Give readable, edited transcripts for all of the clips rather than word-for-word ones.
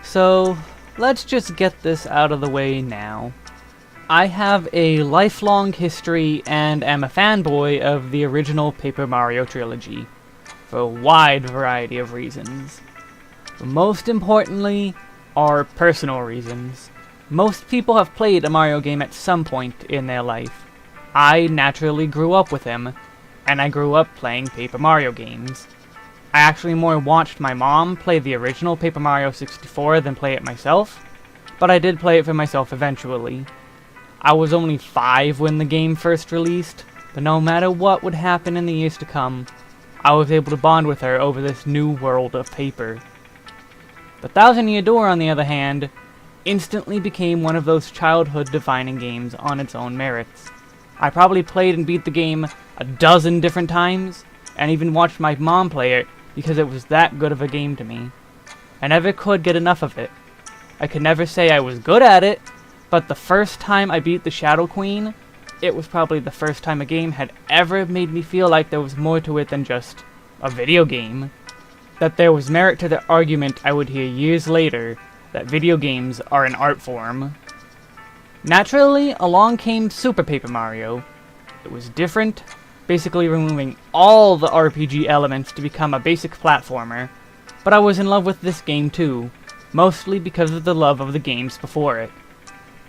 So, let's just get this out of the way now. I have a lifelong history and am a fanboy of the original Paper Mario trilogy, for a wide variety of reasons. But most importantly, are personal reasons. Most people have played a Mario game at some point in their life. I naturally grew up with him, and I grew up playing Paper Mario games. I actually more watched my mom play the original Paper Mario 64 than play it myself, but I did play it for myself eventually. I was only 5 when the game first released, but no matter what would happen in the years to come, I was able to bond with her over this new world of paper. The Thousand Year Door, on the other hand, instantly became one of those childhood-defining games on its own merits. I probably played and beat the game a dozen different times, and even watched my mom play it because it was that good of a game to me. I never could get enough of it. I could never say I was good at it, but the first time I beat the Shadow Queen, it was probably the first time a game had ever made me feel like there was more to it than just a video game. That there was merit to the argument I would hear years later that video games are an art form. Naturally, along came Super Paper Mario. It was different, basically removing all the RPG elements to become a basic platformer, but I was in love with this game too, mostly because of the love of the games before it.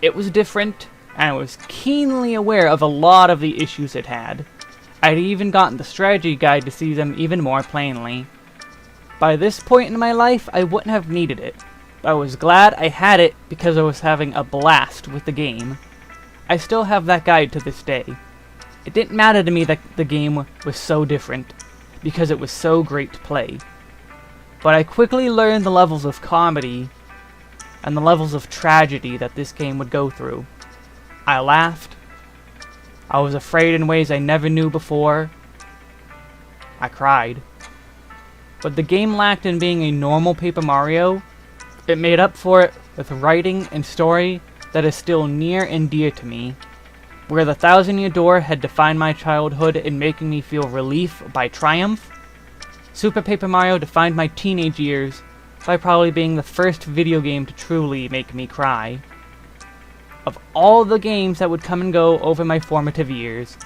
It was different, and I was keenly aware of a lot of the issues it had. I'd even gotten the strategy guide to see them even more plainly. By this point in my life, I wouldn't have needed it. I was glad I had it because I was having a blast with the game. I still have that guide to this day. It didn't matter to me that the game was so different, because it was so great to play. But I quickly learned the levels of comedy and the levels of tragedy that this game would go through. I laughed. I was afraid in ways I never knew before. I cried. But the game lacked in being a normal Paper Mario. It made up for it with writing and story that is still near and dear to me. Where the Thousand Year Door had defined my childhood in making me feel relief by triumph, Super Paper Mario defined my teenage years by probably being the first video game to truly make me cry. Of all the games that would come and go over my formative years,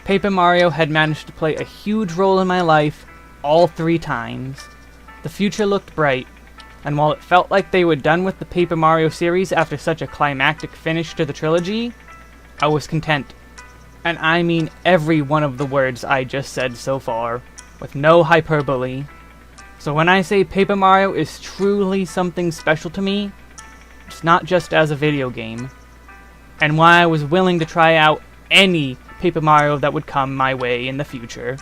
Paper Mario had managed to play a huge role in my life all 3 times. The future looked bright, and while it felt like they were done with the Paper Mario series after such a climactic finish to the trilogy, I was content. And I mean every one of the words I just said so far, with no hyperbole. So when I say Paper Mario is truly something special to me, it's not just as a video game, and why I was willing to try out any Paper Mario that would come my way in the future.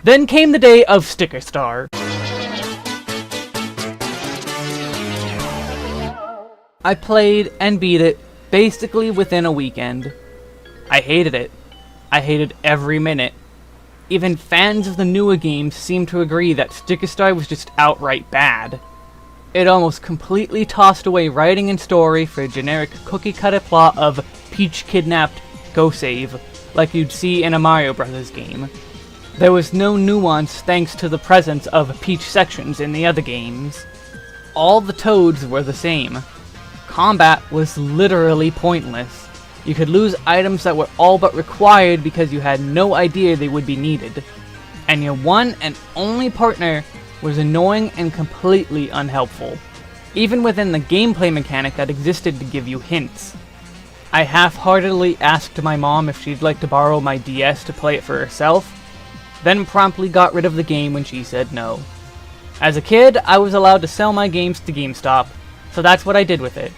Then came the day of Sticker Star. I played and beat it basically within a weekend. I hated it. I hated every minute. Even fans of the newer games seem to agree that Sticker Star was just outright bad. It almost completely tossed away writing and story for a generic cookie-cutter plot of Peach kidnapped, go save, like you'd see in a Mario Bros. Game. There was no nuance thanks to the presence of Peach sections in the other games. All the Toads were the same. Combat was literally pointless. You could lose items that were all but required because you had no idea they would be needed. And your one and only partner was annoying and completely unhelpful, even within the gameplay mechanic that existed to give you hints. I half-heartedly asked my mom if she'd like to borrow my DS to play it for herself, then promptly got rid of the game when she said no. As a kid, I was allowed to sell my games to GameStop, so that's what I did with it.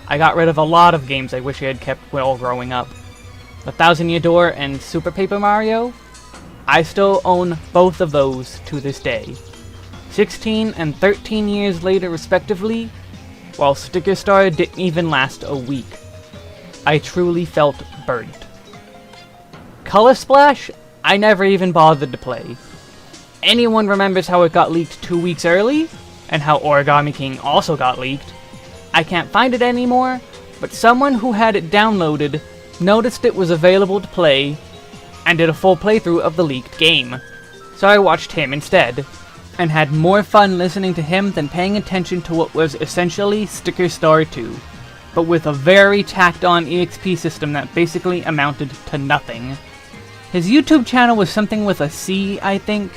I got rid of a lot of games I wish I had kept while growing up. The Thousand Year Door and Super Paper Mario? I still own both of those to this day. 16 and 13 years later respectively, while Sticker Star didn't even last a week. I truly felt burnt. Color Splash? I never even bothered to play. Anyone remembers how it got leaked 2 weeks early? And how Origami King also got leaked? I can't find it anymore, but someone who had it downloaded noticed it was available to play and did a full playthrough of the leaked game, so I watched him instead. and had more fun listening to him than paying attention to what was essentially Sticker Star 2, but with a very tacked on EXP system that basically amounted to nothing. His YouTube channel was something with a C, I think?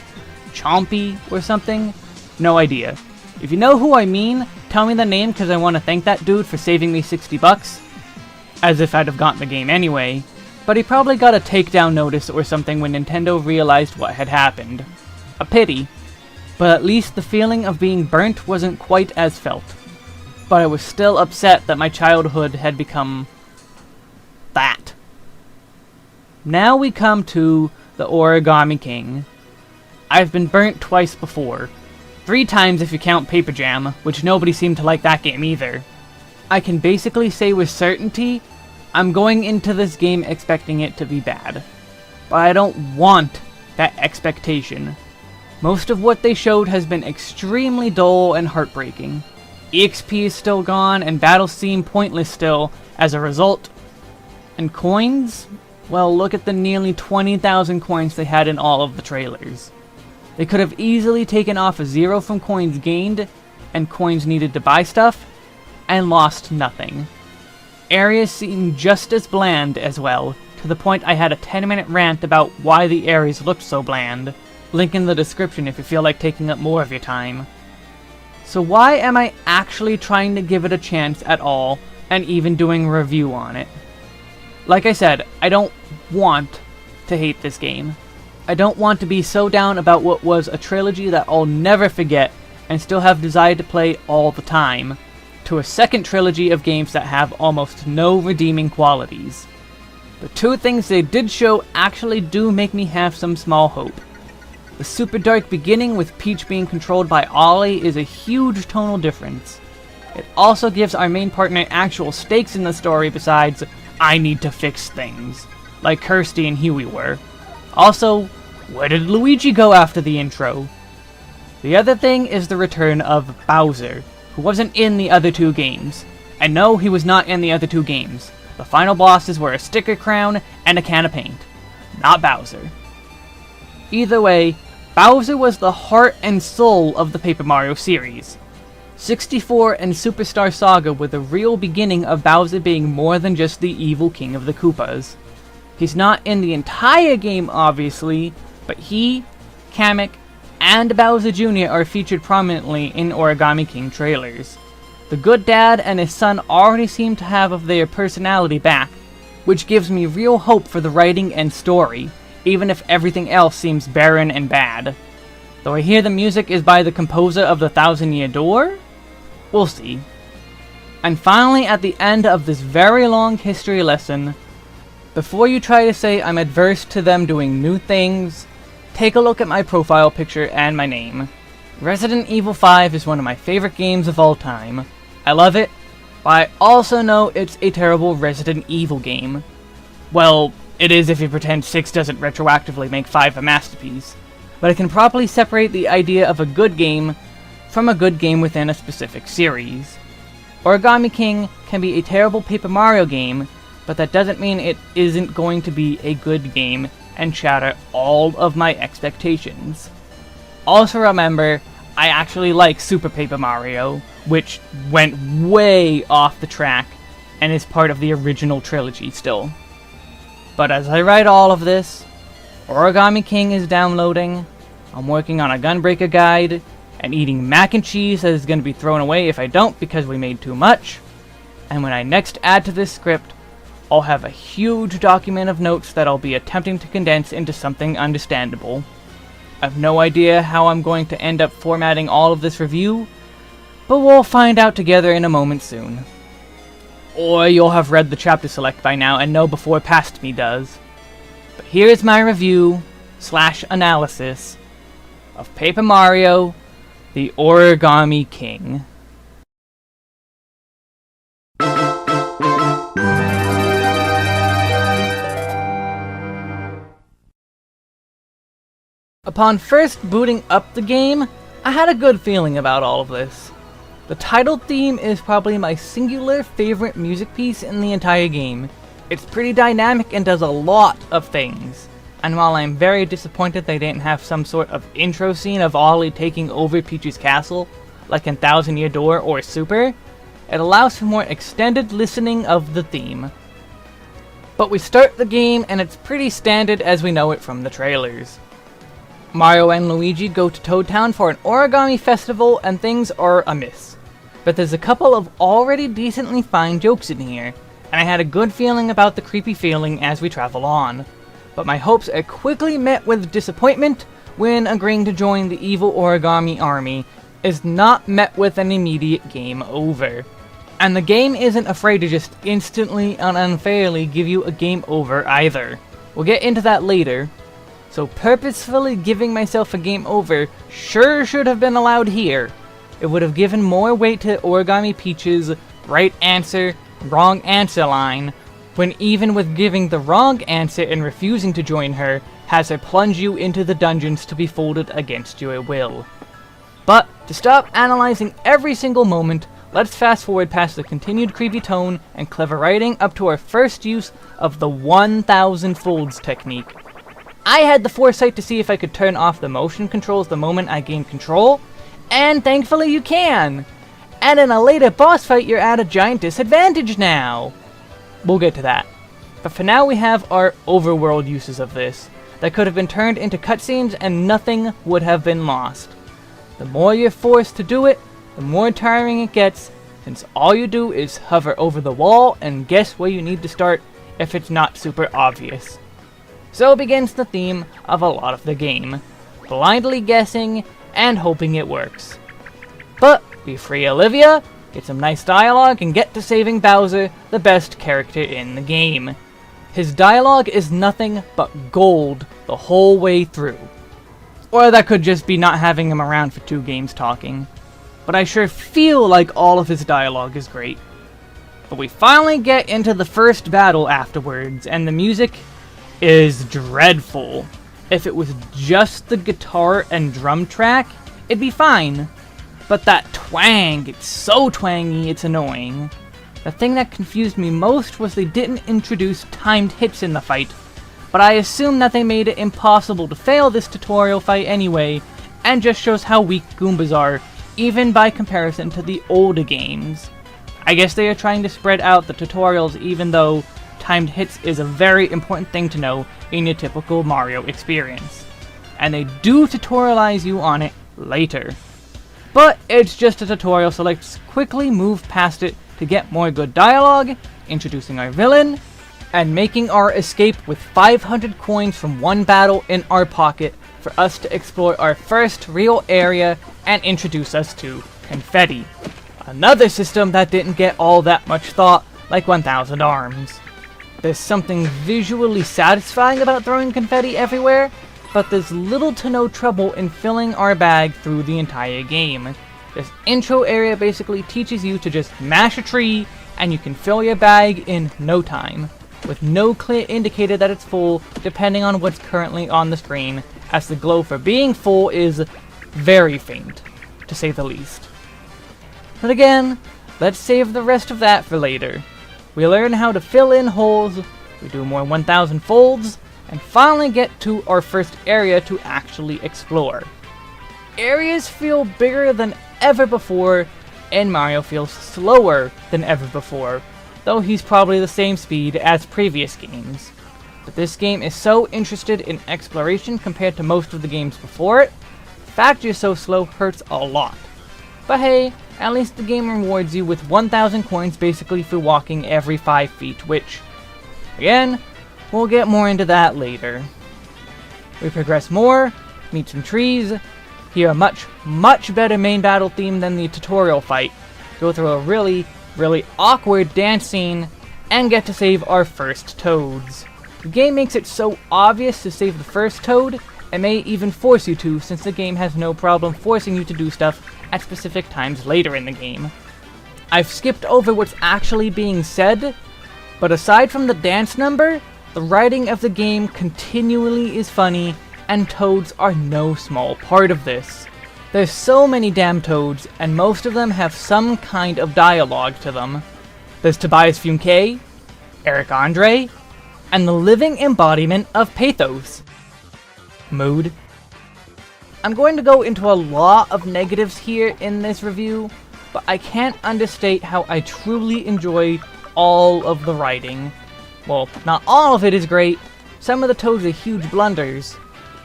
Chompy or something? No idea. If you know who I mean, tell me the name because I want to thank that dude for saving me 60 bucks. As if I'd have gotten the game anyway. But he probably got a takedown notice or something when Nintendo realized what had happened. A pity. But at least the feeling of being burnt wasn't quite as felt. But I was still upset that my childhood had become that. Now we come to the Origami King. I've been burnt twice before. 3 times if you count Paper Jam, which nobody seemed to like that game either. I can basically say with certainty, I'm going into this game expecting it to be bad. But I don't want that expectation. Most of what they showed has been extremely dull and heartbreaking. EXP is still gone, and battles seem pointless still as a result. And coins? Well, look at the nearly 20,000 coins they had in all of the trailers. They could have easily taken off a 0 from coins gained, and coins needed to buy stuff, and lost nothing. Areas seem just as bland as well, to the point I had a 10-minute rant about why the areas looked so bland. Link in the description if you feel like taking up more of your time. So why am I actually trying to give it a chance at all, and even doing a review on it? Like I said, I don't want to hate this game. I don't want to be so down about what was a trilogy that I'll never forget, and still have desire to play all the time, to a second trilogy of games that have almost no redeeming qualities. The 2 things they did show actually do make me have some small hope. The super dark beginning with Peach being controlled by Ollie is a huge tonal difference. It also gives our main partner actual stakes in the story besides, I need to fix things, like Kirsty and Huey were. Also, where did Luigi go after the intro? The other thing is the return of Bowser, who wasn't in the other 2 games. And no, he was not in the other 2 games. The final bosses were a sticker crown and a can of paint. Not Bowser. Either way, Bowser was the heart and soul of the Paper Mario series. 64 and Superstar Saga were the real beginning of Bowser being more than just the evil king of the Koopas. He's not in the entire game, obviously, but he, Kamek, and Bowser Jr. are featured prominently in Origami King trailers. The good dad and his son already seem to have their personality back, which gives me real hope for the writing and story, even if everything else seems barren and bad. Though I hear the music is by the composer of the Thousand Year Door? We'll see. And finally, at the end of this very long history lesson, before you try to say I'm adverse to them doing new things, take a look at my profile picture and my name. Resident Evil 5 is one of my favorite games of all time. I love it, but I also know it's a terrible Resident Evil game. Well, it is if you pretend 6 doesn't retroactively make 5 a masterpiece, but I can properly separate the idea of a good game from a good game within a specific series. Origami King can be a terrible Paper Mario game, but that doesn't mean it isn't going to be a good game and shatter all of my expectations. Also remember, I actually like Super Paper Mario, which went way off the track and is part of the original trilogy still. But as I write all of this, Origami King is downloading, I'm working on a Gunbreaker guide, and eating mac and cheese that is going to be thrown away if I don't because we made too much, and when I next add to this script, I'll have a huge document of notes that I'll be attempting to condense into something understandable. I've no idea how I'm going to end up formatting all of this review, but we'll find out together in a moment soon. Or you'll have read the chapter select by now and know before past me does. But here's my review / analysis of Paper Mario, the Origami King. Upon first booting up the game, I had a good feeling about all of this. The title theme is probably my singular favorite music piece in the entire game. It's pretty dynamic and does a lot of things. and while I'm very disappointed they didn't have some sort of intro scene of Ollie taking over Peach's castle, like in Thousand Year Door or Super, it allows for more extended listening of the theme. But we start the game and it's pretty standard as we know it from the trailers. Mario and Luigi go to Toad Town for an origami festival and things are amiss. But there's a couple of already decently fine jokes in here, and I had a good feeling about the creepy feeling as we travel on. But my hopes are quickly met with disappointment when agreeing to join the evil origami army is not met with an immediate game over. And the game isn't afraid to just instantly and unfairly give you a game over either. We'll get into that later. So purposefully giving myself a game over sure should have been allowed here. It would have given more weight to Origami Peach's right answer, wrong answer line, when even with giving the wrong answer and refusing to join her, has her plunge you into the dungeons to be folded against your will. But, to stop analyzing every single moment, let's fast forward past the continued creepy tone and clever writing up to our first use of the 1000 folds technique. I had the foresight to see if I could turn off the motion controls the moment I gained control, and thankfully you can! And in a later boss fight you're at a giant disadvantage now! We'll get to that. But for now we have our overworld uses of this, that could have been turned into cutscenes and nothing would have been lost. The more you're forced to do it, the more tiring it gets, since all you do is hover over the wall and guess where you need to start if it's not super obvious. So begins the theme of a lot of the game, blindly guessing and hoping it works. But we free Olivia, get some nice dialogue, and get to saving Bowser, the best character in the game. His dialogue is nothing but gold the whole way through. Or that could just be not having him around for 2 games talking. But I sure feel like all of his dialogue is great. But we finally get into the first battle afterwards, and the music is dreadful. If it was just the guitar and drum track, it'd be fine. But that twang, it's so twangy, it's annoying. The thing that confused me most was they didn't introduce timed hits in the fight, but I assume that they made it impossible to fail this tutorial fight anyway, and just shows how weak Goombas are, even by comparison to the older games. I guess they are trying to spread out the tutorials even though timed hits is a very important thing to know in your typical Mario experience. And they do tutorialize you on it later. But it's just a tutorial, so let's quickly move past it to get more good dialogue, introducing our villain, and making our escape with 500 coins from one battle in our pocket for us to explore our first real area and introduce us to confetti. Another system that didn't get all that much thought, like 1000 Arms. There's something visually satisfying about throwing confetti everywhere, but there's little to no trouble in filling our bag through the entire game. This intro area basically teaches you to just mash a tree and you can fill your bag in no time, with no clear indicator that it's full depending on what's currently on the screen, as the glow for being full is very faint, to say the least. But again, let's save the rest of that for later. We learn how to fill in holes, we do more 1000 folds, and finally get to our first area to actually explore. Areas feel bigger than ever before, and Mario feels slower than ever before, though he's probably the same speed as previous games. But this game is so interested in exploration compared to most of the games before it, the fact you're so slow hurts a lot. But hey, at least the game rewards you with 1000 coins basically for walking every 5 feet, which, again, we'll get more into that later. We progress more, meet some trees, hear a much better main battle theme than the tutorial fight, go through a really awkward dance scene, and get to save our first Toads. The game makes it so obvious to save the first Toad, it may even force you to, since the game has no problem forcing you to do stuff at specific times later in the game. I've skipped over what's actually being said, but aside from the dance number, the writing of the game continually is funny, and Toads are no small part of this. There's so many damn Toads, and most of them have some kind of dialogue to them. There's Tobias Funke, Eric Andre, and the living embodiment of pathos, mood. I'm going to go into a lot of negatives here in this review, but I can't understate how I truly enjoy all of the writing. Well, not all of it is great, some of the toads are huge blunders,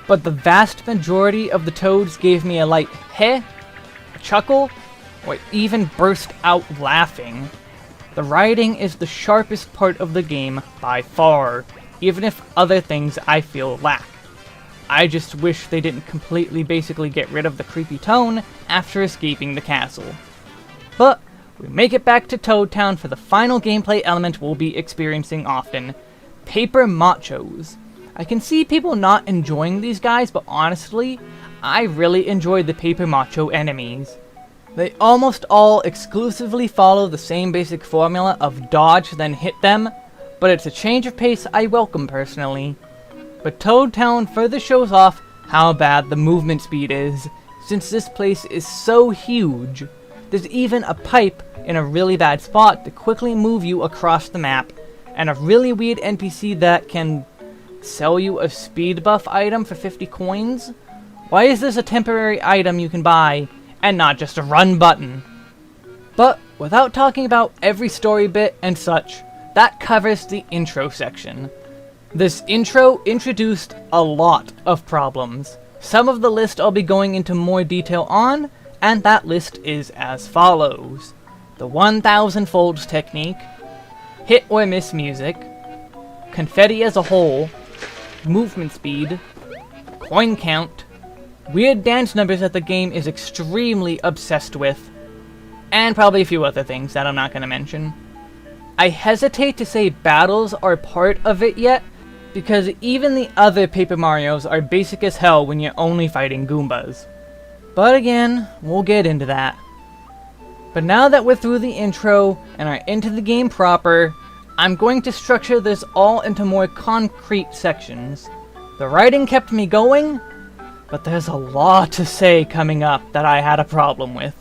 but the vast majority of the toads gave me a light heh, a chuckle, or even burst out laughing. The writing is the sharpest part of the game by far, even if other things I feel lack. I just wish they didn't completely basically get rid of the creepy tone after escaping the castle. But we make it back to Toad Town for the final gameplay element we'll be experiencing often, Paper Machos. I can see people not enjoying these guys, but honestly, I really enjoyed the Paper Macho enemies. They almost all exclusively follow the same basic formula of dodge then hit them, but it's a change of pace I welcome personally. But Toad Town further shows off how bad the movement speed is, since this place is so huge. There's even a pipe in a really bad spot to quickly move you across the map, and a really weird NPC that can sell you a speed buff item for 50 coins? Why is this a temporary item you can buy, and not just a run button? But without talking about every story bit and such, that covers the intro section. This intro introduced a lot of problems. Some of the list I'll be going into more detail on, and that list is as follows. The 1000 folds technique, hit or miss music, confetti as a whole, movement speed, coin count, weird dance numbers that the game is extremely obsessed with, and probably a few other things that I'm not going to mention. I hesitate to say battles are part of it yet, because even the other Paper Marios are basic as hell when you're only fighting Goombas. But again, we'll get into that. But now that we're through the intro and are into the game proper, I'm going to structure this all into more concrete sections. The writing kept me going, but there's a lot to say coming up that I had a problem with.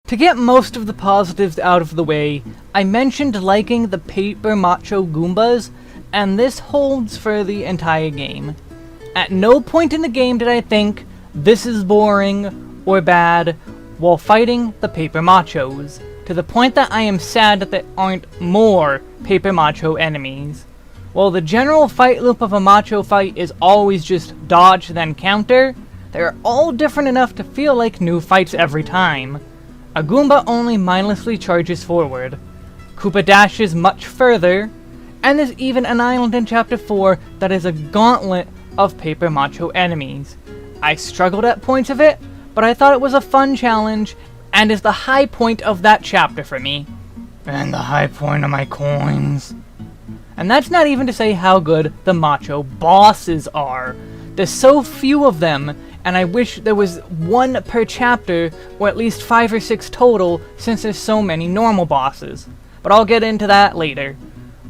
To get most of the positives out of the way, I mentioned liking the Paper Macho Goombas, and this holds for the entire game. At no point in the game did I think, this is boring or bad, while fighting the Paper Machos, to the point that I am sad that there aren't more Paper Macho enemies. While the general fight loop of a Macho fight is always just dodge then counter, they are all different enough to feel like new fights every time. A Goomba only mindlessly charges forward, Koopa dashes much further, and there's even an island in Chapter 4 that is a gauntlet of Paper Macho enemies. I struggled at points of it, but I thought it was a fun challenge, and is the high point of that chapter for me. And the high point of my coins. And that's not even to say how good the Macho bosses are. There's so few of them, and I wish there was one per chapter, or at least 5 or 6 total, since there's so many normal bosses. But I'll get into that later.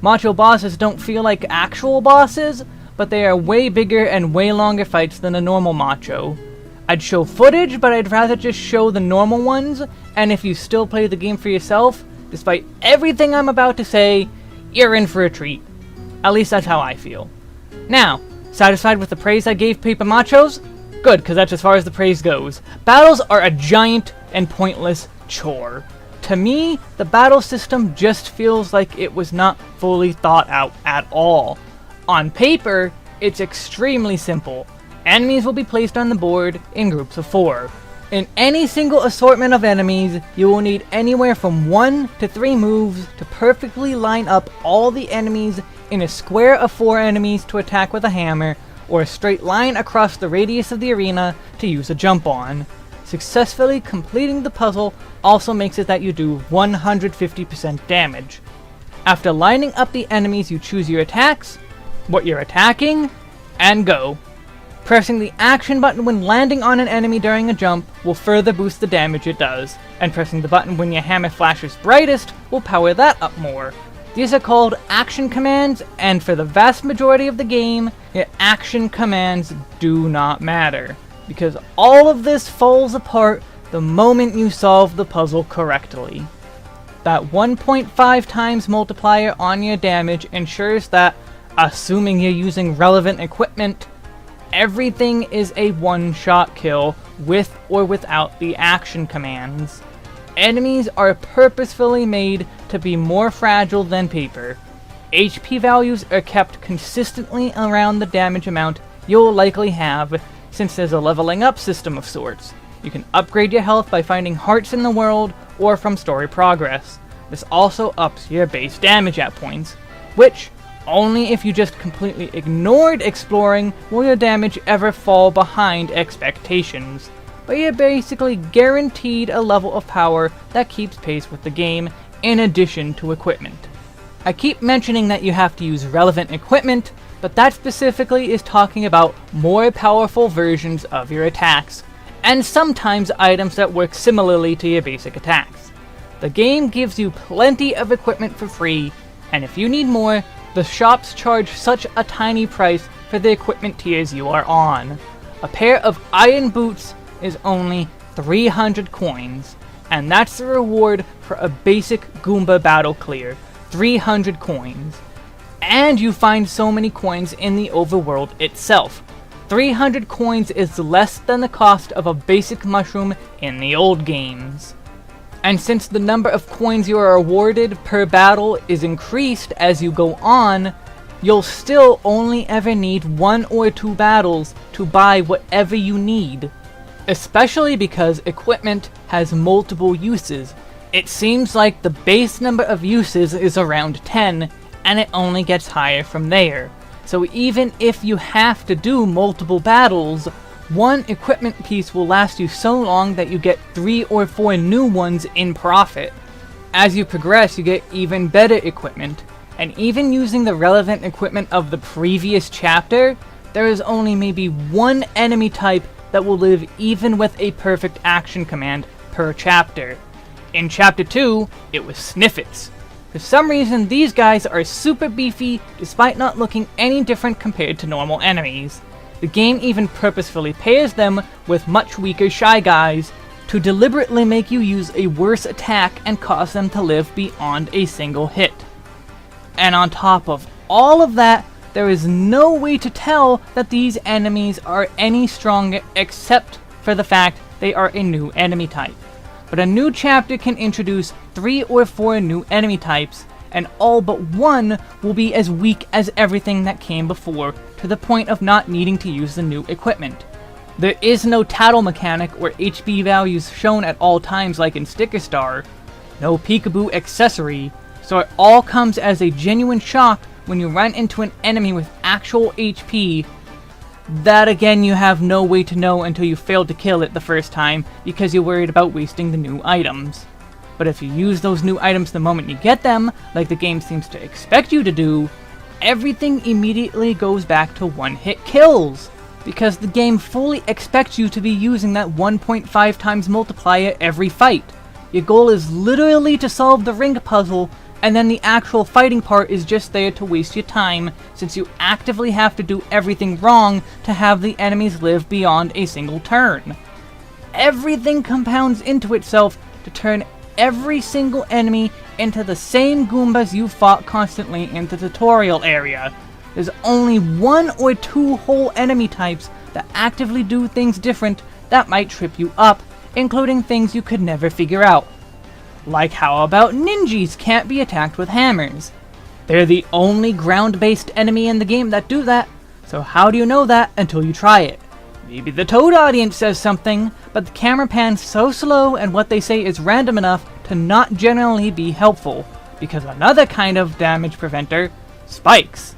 Macho bosses don't feel like actual bosses, but they are way bigger and way longer fights than a normal Macho. I'd show footage, but I'd rather just show the normal ones, and if you still play the game for yourself, despite everything I'm about to say, you're in for a treat. At least that's how I feel. Now, satisfied with the praise I gave Paper Machos? Good, because that's as far as the praise goes. Battles are a giant and pointless chore. To me, the battle system just feels like it was not fully thought out at all. On paper, it's extremely simple. Enemies will be placed on the board in groups of 4. In any single assortment of enemies, you will need anywhere from 1 to 3 moves to perfectly line up all the enemies in a square of 4 enemies to attack with a hammer, or a straight line across the radius of the arena to use a jump on. Successfully completing the puzzle also makes it that you do 150% damage. After lining up the enemies, you choose your attacks, what you're attacking, and go. Pressing the action button when landing on an enemy during a jump will further boost the damage it does, and pressing the button when your hammer flashes brightest will power that up more. These are called action commands, and for the vast majority of the game, your action commands do not matter, because all of this falls apart the moment you solve the puzzle correctly. That 1.5 times multiplier on your damage ensures that, assuming you're using relevant equipment, everything is a one-shot kill with or without the action commands. Enemies are purposefully made to be more fragile than paper. HP values are kept consistently around the damage amount you'll likely have, since there's a leveling up system of sorts. You can upgrade your health by finding hearts in the world or from story progress. This also ups your base damage at points, which, only if you just completely ignored exploring, will your damage ever fall behind expectations. But you're basically guaranteed a level of power that keeps pace with the game, in addition to equipment. I keep mentioning that you have to use relevant equipment, but that specifically is talking about more powerful versions of your attacks, and sometimes items that work similarly to your basic attacks. The game gives you plenty of equipment for free, and if you need more, the shops charge such a tiny price for the equipment tiers you are on. A pair of iron boots is only 300 coins, and that's the reward for a basic Goomba battle clear, 300 coins. And you find so many coins in the overworld itself. 300 coins is less than the cost of a basic mushroom in the old games. And since the number of coins you are awarded per battle is increased as you go on, you'll still only ever need 1 or 2 battles to buy whatever you need. Especially because equipment has multiple uses. It seems like the base number of uses is around 10, and it only gets higher from there. So even if you have to do multiple battles, one equipment piece will last you so long that you get 3 or 4 new ones in profit. As you progress, you get even better equipment, and even using the relevant equipment of the previous chapter, there is only maybe one enemy type that will live even with a perfect action command per chapter. In chapter 2, it was Sniffits. For some reason, these guys are super beefy despite not looking any different compared to normal enemies. The game even purposefully pairs them with much weaker Shy Guys to deliberately make you use a worse attack and cause them to live beyond a single hit. And on top of all of that, there is no way to tell that these enemies are any stronger except for the fact they are a new enemy type. But a new chapter can introduce 3 or 4 new enemy types, and all but one will be as weak as everything that came before, to the point of not needing to use the new equipment. There is no tattle mechanic or HP values shown at all times like in Sticker Star, no peekaboo accessory, so it all comes as a genuine shock when you run into an enemy with actual HP. That again you have no way to know until you fail to kill it the first time because you're worried about wasting the new items. But if you use those new items the moment you get them, like the game seems to expect you to do, everything immediately goes back to one-hit kills, because the game fully expects you to be using that 1.5 times multiplier every fight. Your goal is literally to solve the ring puzzle, and then the actual fighting part is just there to waste your time, since you actively have to do everything wrong to have the enemies live beyond a single turn. Everything compounds into itself to turn every single enemy into the same Goombas you fought constantly in the tutorial area. There's only 1 or 2 whole enemy types that actively do things different that might trip you up, including things you could never figure out. Like how about ninjas can't be attacked with hammers? They're the only ground-based enemy in the game that do that, so how do you know that until you try it? Maybe the Toad audience says something, but the camera pans so slow and what they say is random enough to not generally be helpful, because another kind of damage preventer, spikes.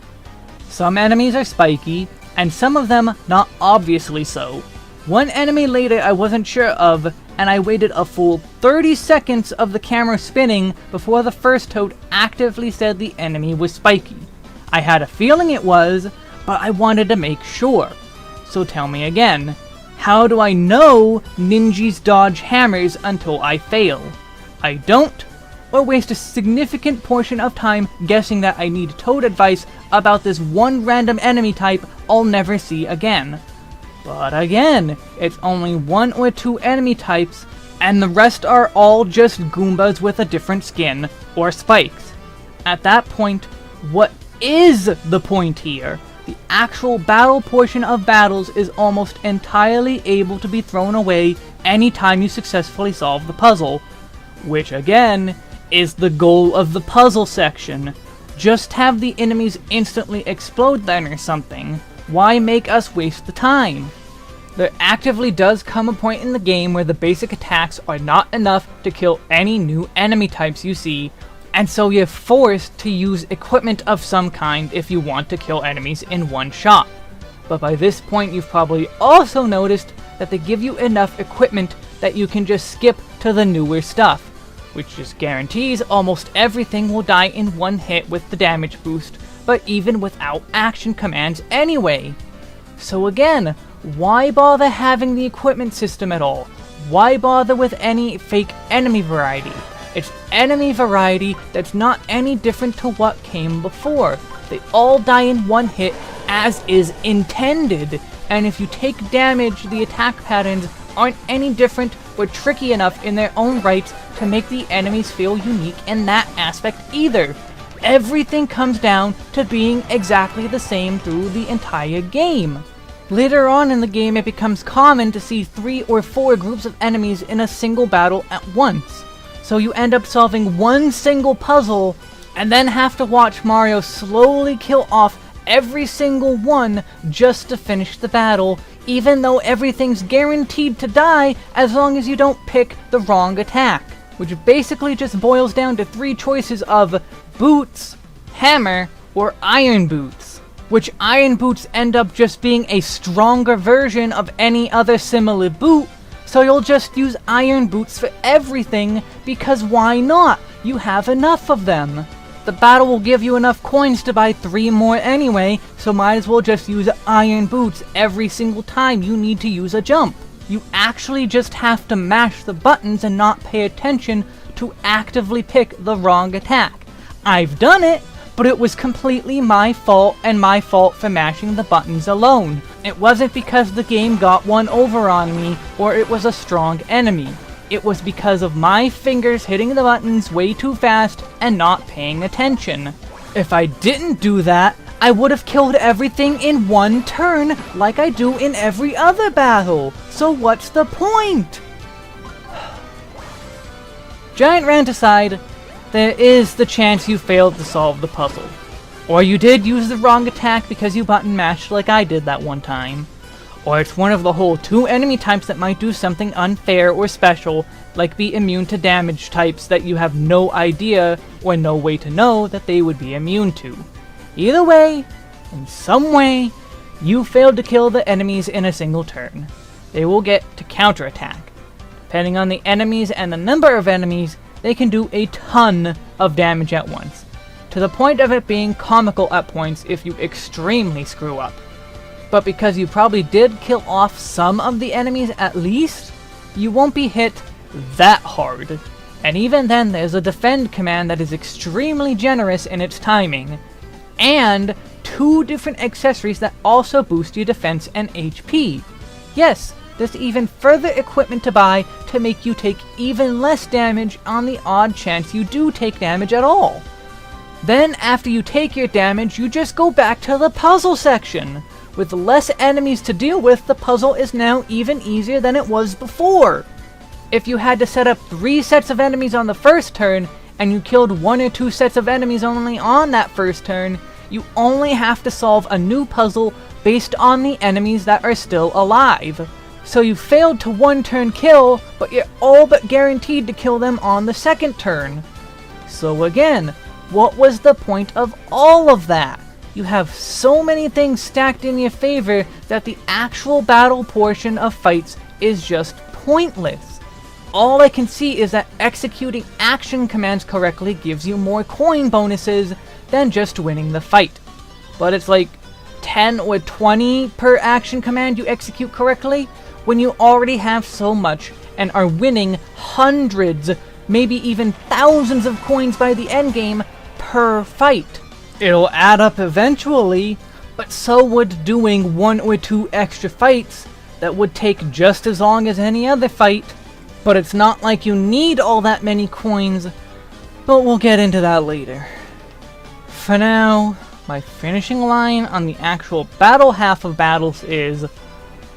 Some enemies are spiky, and some of them not obviously so. One enemy later I wasn't sure of, and I waited a full 30 seconds of the camera spinning before the first Toad actively said the enemy was spiky. I had a feeling it was, but I wanted to make sure. So tell me again, how do I know ninjas dodge hammers until I fail? I don't, or waste a significant portion of time guessing that I need Toad advice about this one random enemy type I'll never see again. But again, it's only 1 or 2 enemy types, and the rest are all just Goombas with a different skin, or spikes. At that point, what is the point here? The actual battle portion of battles is almost entirely able to be thrown away anytime you successfully solve the puzzle, which again is the goal of the puzzle section. Just have the enemies instantly explode then or something. Why make us waste the time? There actively does come a point in the game where the basic attacks are not enough to kill any new enemy types you see, and so you're forced to use equipment of some kind if you want to kill enemies in one shot. But by this point you've probably also noticed that they give you enough equipment that you can just skip to the newer stuff, which just guarantees almost everything will die in one hit with the damage boost, but even without action commands anyway. So again, why bother having the equipment system at all? Why bother with any fake enemy variety? It's enemy variety that's not any different to what came before. They all die in one hit as is intended, and if you take damage, the attack patterns aren't any different or tricky enough in their own rights to make the enemies feel unique in that aspect either. Everything comes down to being exactly the same through the entire game. Later on in the game, it becomes common to see 3 or 4 groups of enemies in a single battle at once. So you end up solving one single puzzle, and then have to watch Mario slowly kill off every single one just to finish the battle, even though everything's guaranteed to die as long as you don't pick the wrong attack. Which basically just boils down to 3 choices of boots, hammer, or iron boots. Which iron boots end up just being a stronger version of any other similar boot, so you'll just use iron boots for everything, because why not? You have enough of them. The battle will give you enough coins to buy 3 more anyway, so might as well just use iron boots every single time you need to use a jump. You actually just have to mash the buttons and not pay attention to actively pick the wrong attack. I've done it, but it was completely my fault, and my fault for mashing the buttons alone. It wasn't because the game got one over on me, or it was a strong enemy. It was because of my fingers hitting the buttons way too fast and not paying attention. If I didn't do that, I would have killed everything in one turn, like I do in every other battle. So what's the point? Giant rant aside, there is the chance you failed to solve the puzzle. Or you did use the wrong attack because you button mashed like I did that one time. Or it's one of the whole 2 enemy types that might do something unfair or special, like be immune to damage types that you have no idea or no way to know that they would be immune to. Either way, in some way, you failed to kill the enemies in a single turn. They will get to counterattack. Depending on the enemies and the number of enemies, they can do a ton of damage at once, to the point of it being comical at points if you extremely screw up. But because you probably did kill off some of the enemies at least, you won't be hit that hard. And even then, there's a defend command that is extremely generous in its timing, and 2 different accessories that also boost your defense and HP. Yes, there's even further equipment to buy to make you take even less damage on the odd chance you do take damage at all. Then after you take your damage, you just go back to the puzzle section. With less enemies to deal with, the puzzle is now even easier than it was before. If you had to set up 3 sets of enemies on the first turn, and you killed 1 or 2 sets of enemies only on that first turn, you only have to solve a new puzzle based on the enemies that are still alive. So you failed to 1-turn kill, but you're all but guaranteed to kill them on the second turn. So again, what was the point of all of that? You have so many things stacked in your favor that the actual battle portion of fights is just pointless. All I can see is that executing action commands correctly gives you more coin bonuses than just winning the fight. But it's like 10 or 20 per action command you execute correctly, when you already have so much and are winning hundreds maybe even thousands of coins by the endgame per fight. It'll add up eventually, but so would doing 1 or 2 extra fights that would take just as long as any other fight. But it's not like you need all that many coins, but we'll get into that later. For now, my finishing line on the actual battle half of battles is,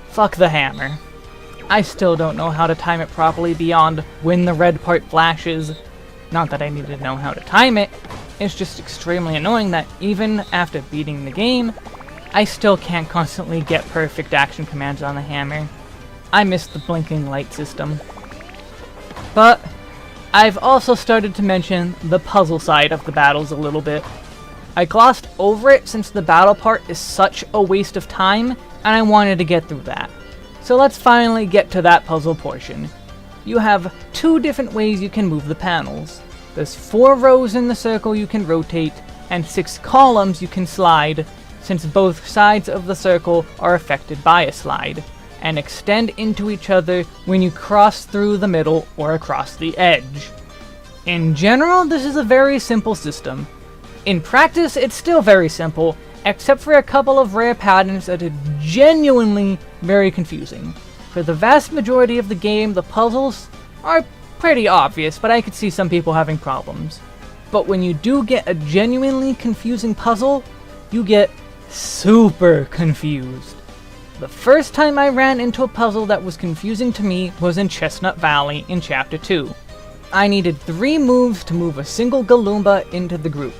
fuck the hammer. I still don't know how to time it properly beyond when the red part flashes. Not that I need to know how to time it, it's just extremely annoying that even after beating the game, I still can't constantly get perfect action commands on the hammer. I miss the blinking light system. But I've also started to mention the puzzle side of the battles a little bit. I glossed over it since the battle part is such a waste of time, and I wanted to get through that. So let's finally get to that puzzle portion. You have 2 different ways you can move the panels. There's 4 rows in the circle you can rotate, and 6 columns you can slide, since both sides of the circle are affected by a slide, and extend into each other when you cross through the middle or across the edge. In general, this is a very simple system. In practice, it's still very simple, except for a couple of rare patterns that are genuinely very confusing. For the vast majority of the game, the puzzles are pretty obvious, but I could see some people having problems. But when you do get a genuinely confusing puzzle, you get super confused. The first time I ran into a puzzle that was confusing to me was in Chestnut Valley in Chapter 2. I needed 3 moves to move a single Galumba into the group,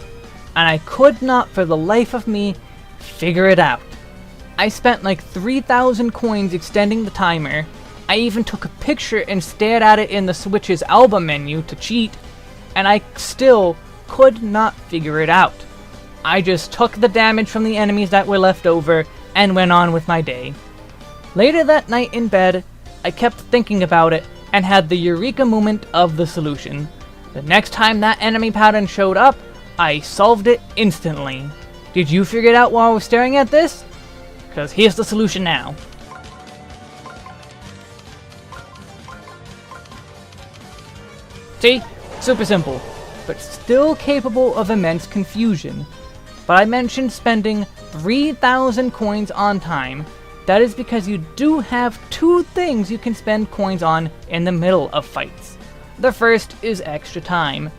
and I could not for the life of me figure it out. I spent like 3,000 coins extending the timer. I even took a picture and stared at it in the Switch's album menu to cheat, and I still could not figure it out. I just took the damage from the enemies that were left over and went on with my day. Later that night in bed, I kept thinking about it and had the eureka moment of the solution. The next time that enemy pattern showed up, I solved it instantly. Did you figure it out while I was staring at this? Because here's the solution now. See? Super simple, but still capable of immense confusion. But I mentioned spending 3,000 coins on time. That is because you do have 2 things you can spend coins on in the middle of fights. The first is extra time.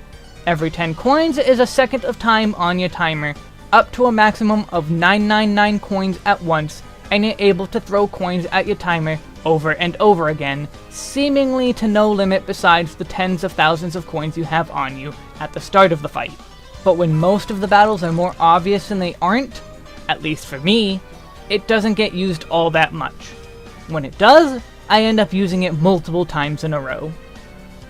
Every 10 coins is a second of time on your timer, up to a maximum of 999 coins at once, and you're able to throw coins at your timer over and over again, seemingly to no limit besides the tens of thousands of coins you have on you at the start of the fight. But when most of the battles are more obvious than they aren't, at least for me, it doesn't get used all that much. When it does, I end up using it multiple times in a row.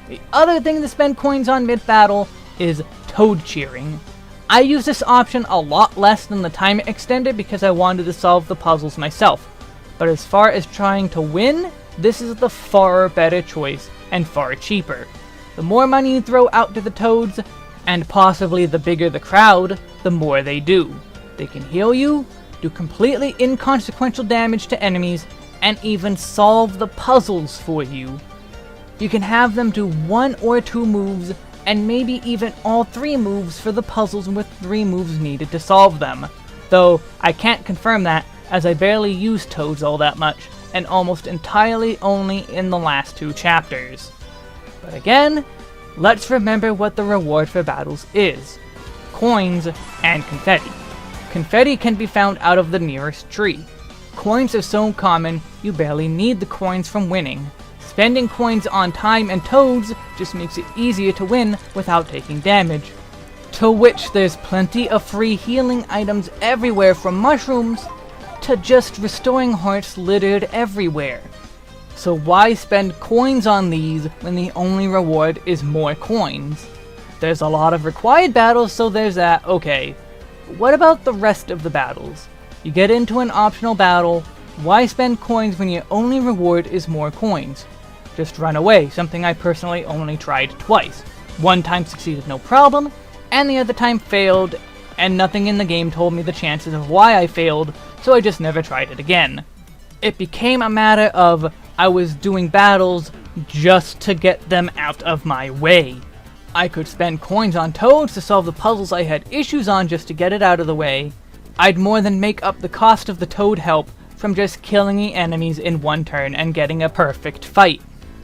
The other thing to spend coins on mid-battle is Toad Cheering. I use this option a lot less than the time extender because I wanted to solve the puzzles myself. But as far as trying to win, this is the far better choice and far cheaper. The more money you throw out to the toads, and possibly the bigger the crowd, the more they do. They can heal you, do completely inconsequential damage to enemies, and even solve the puzzles for you. You can have them do 1 or 2 moves, and maybe even all 3 moves for the puzzles with 3 moves needed to solve them. Though, I can't confirm that, as I barely use Toads all that much, and almost entirely only in the last 2 chapters. But again, let's remember what the reward for battles is. Coins and confetti. Confetti can be found out of the nearest tree. Coins are so common, you barely need the coins from winning. Spending coins on time and toads just makes it easier to win without taking damage. To which there's plenty of free healing items everywhere from mushrooms to just restoring hearts littered everywhere. So why spend coins on these when the only reward is more coins? There's a lot of required battles, so there's that, okay. What about the rest of the battles? You get into an optional battle, why spend coins when your only reward is more coins? Just run away, something I personally only tried twice. One time succeeded no problem, and the other time failed, and nothing in the game told me the chances of why I failed, so I just never tried it again. It became a matter of I was doing battles just to get them out of my way. I could spend coins on toads to solve the puzzles I had issues on just to get it out of the way. I'd more than make up the cost of the toad help from just killing the enemies in one turn and getting a perfect fight.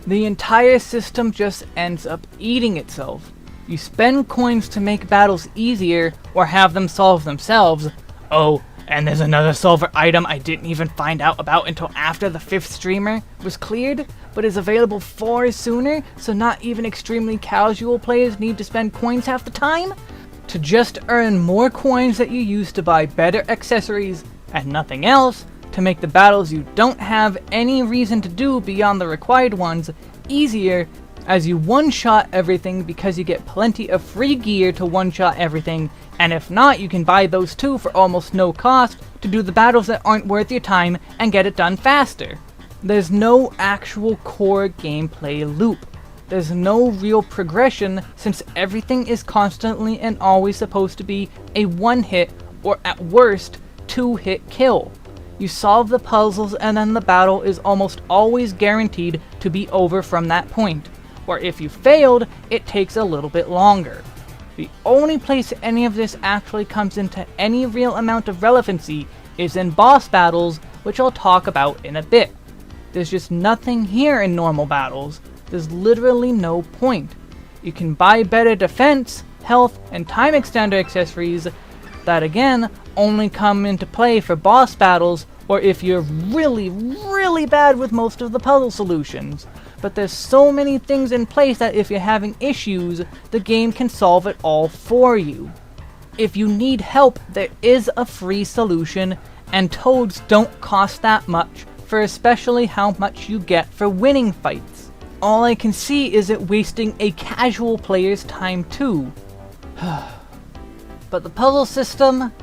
The entire system just ends up eating itself. You spend coins to make battles easier or have them solve themselves. Oh, and there's another solver item I didn't even find out about until after the 5th streamer was cleared, but is available far sooner, so not even extremely casual players need to spend coins half the time. To just earn more coins that you use to buy better accessories and nothing else, to make the battles you don't have any reason to do beyond the required ones easier, as you one-shot everything because you get plenty of free gear to one-shot everything, and if not, you can buy those too for almost no cost to do the battles that aren't worth your time and get it done faster. There's no actual core gameplay loop. There's no real progression since everything is constantly and always supposed to be a one-hit or at worst 2-hit kill. You solve the puzzles and then the battle is almost always guaranteed to be over from that point. Or if you failed, it takes a little bit longer. The only place any of this actually comes into any real amount of relevancy is in boss battles, which I'll talk about in a bit. There's just nothing here in normal battles. There's literally no point. You can buy better defense, health, and time extender accessories that again only come into play for boss battles or if you're really bad with most of the puzzle solutions. But there's so many things in place that if you're having issues, the game can solve it all for you. If you need help, there is a free solution, and toads don't cost that much, for especially how much you get for winning fights. All I can see is it wasting a casual player's time too. But the puzzle system,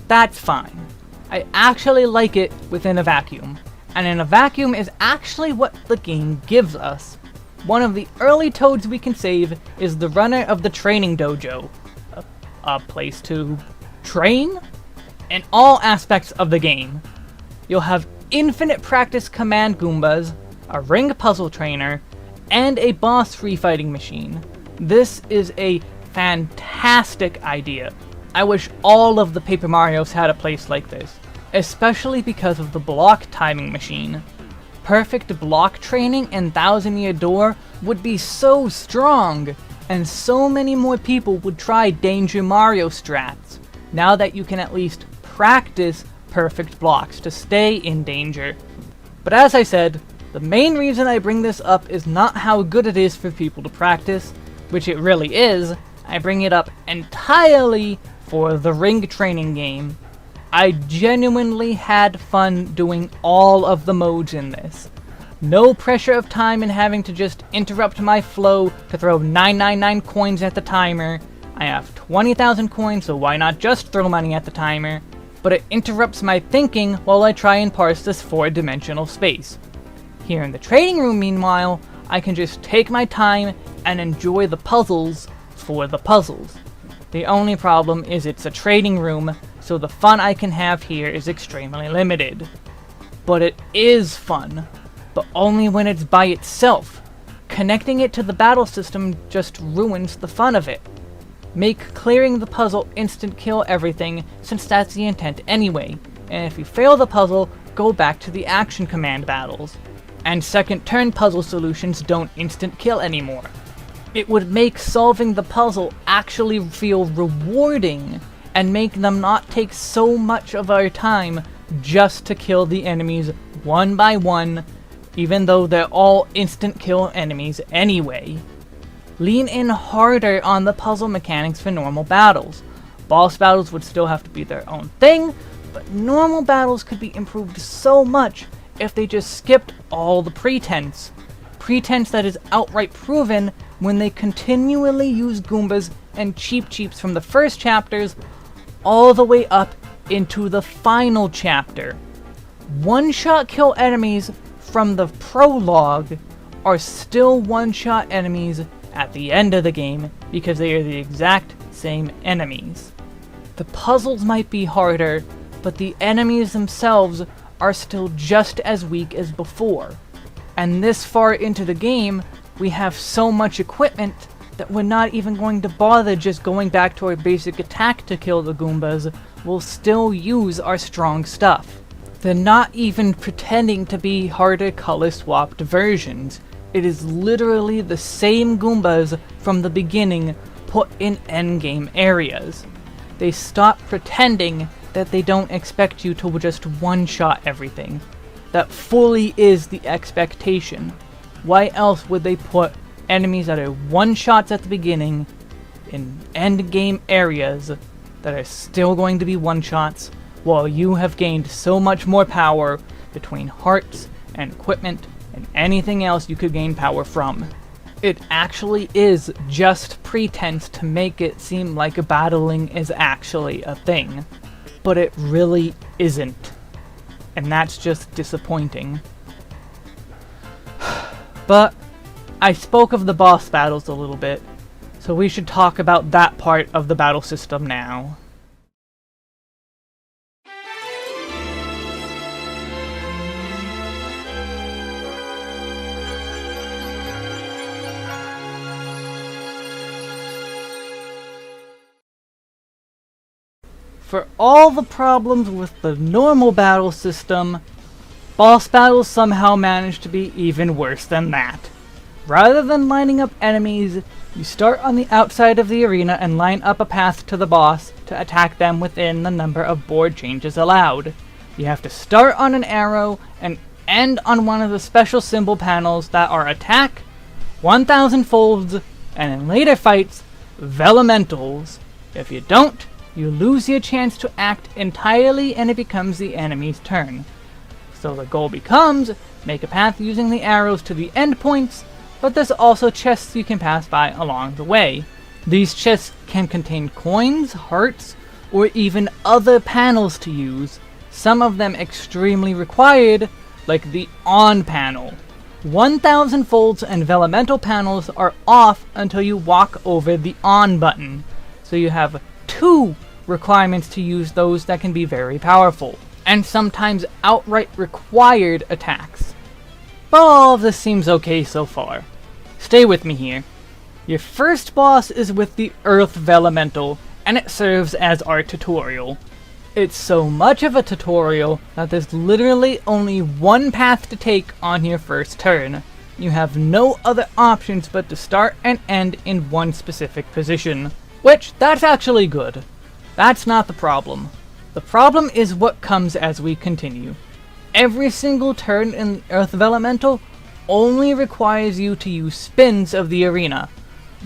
that's fine. I actually like it within a vacuum. And in a vacuum is actually what the game gives us. One of the early toads we can save is the runner of the training dojo. A place to train? In all aspects of the game. You'll have infinite practice command Goombas, a ring puzzle trainer, and a boss free fighting machine. This is a fantastic idea. I wish all of the Paper Marios had a place like this. Especially because of the block timing machine. Perfect block training in Thousand Year Door would be so strong, and so many more people would try Danger Mario strats, now that you can at least practice perfect blocks to stay in danger. But as I said, the main reason I bring this up is not how good it is for people to practice, which it really is. I bring it up entirely for the ring training game. I genuinely had fun doing all of the modes in this. No pressure of time in having to just interrupt my flow to throw 999 coins at the timer. I have 20,000 coins, so why not just throw money at the timer? But it interrupts my thinking while I try and parse this 4-dimensional space. Here in the trading room, meanwhile, I can just take my time and enjoy the puzzles for the puzzles. The only problem is it's a trading room, so the fun I can have here is extremely limited. But it is fun, but only when it's by itself. Connecting it to the battle system just ruins the fun of it. Make clearing the puzzle instant kill everything, since that's the intent anyway, and if you fail the puzzle, go back to the action command battles. And second turn puzzle solutions don't instant kill anymore. It would make solving the puzzle actually feel rewarding, and make them not take so much of our time just to kill the enemies one by one, even though they're all instant kill enemies anyway. Lean in harder on the puzzle mechanics for normal battles. Boss battles would still have to be their own thing, but normal battles could be improved so much if they just skipped all the pretense. Pretense that is outright proven when they continually use Goombas and Cheeps from the first chapters all the way up into the final chapter. One-shot kill enemies from the prologue are still one-shot enemies at the end of the game because they are the exact same enemies. The puzzles might be harder, but the enemies themselves are still just as weak as before. And this far into the game, we have so much equipment that we're not even going to bother just going back to our basic attack to kill the Goombas. We'll still use our strong stuff. They're not even pretending to be harder color swapped versions. It is literally the same Goombas from the beginning put in endgame areas. They stop pretending that they don't expect you to just one-shot everything. That fully is the expectation. Why else would they put enemies that are one-shots at the beginning in endgame areas that are still going to be one-shots while you have gained so much more power between hearts and equipment and anything else you could gain power from? It actually is just pretense to make it seem like battling is actually a thing. But it really isn't. And that's just disappointing. But I spoke of the boss battles a little bit, so we should talk about that part of the battle system now. For all the problems with the normal battle system, boss battles somehow manage to be even worse than that. Rather than lining up enemies, you start on the outside of the arena and line up a path to the boss to attack them within the number of board changes allowed. You have to start on an arrow and end on one of the special symbol panels that are attack, 1000 folds, and in later fights, Velementals. If you don't, you lose your chance to act entirely and it becomes the enemy's turn. So the goal becomes, make a path using the arrows to the endpoints, but there's also chests you can pass by along the way. These chests can contain coins, hearts, or even other panels to use, some of them extremely required, like the on panel. 1000 folds and Velemental panels are off until you walk over the on button, so you have 2 requirements to use those that can be very powerful, and sometimes outright required attacks. But all of this seems okay so far. Stay with me here. Your first boss is with the Earth Velemental, and it serves as our tutorial. It's so much of a tutorial that there's literally only one path to take on your first turn. You have no other options but to start and end in one specific position. Which, that's actually good. That's not the problem. The problem is what comes as we continue. Every single turn in the Earth Velemental only requires you to use spins of the arena.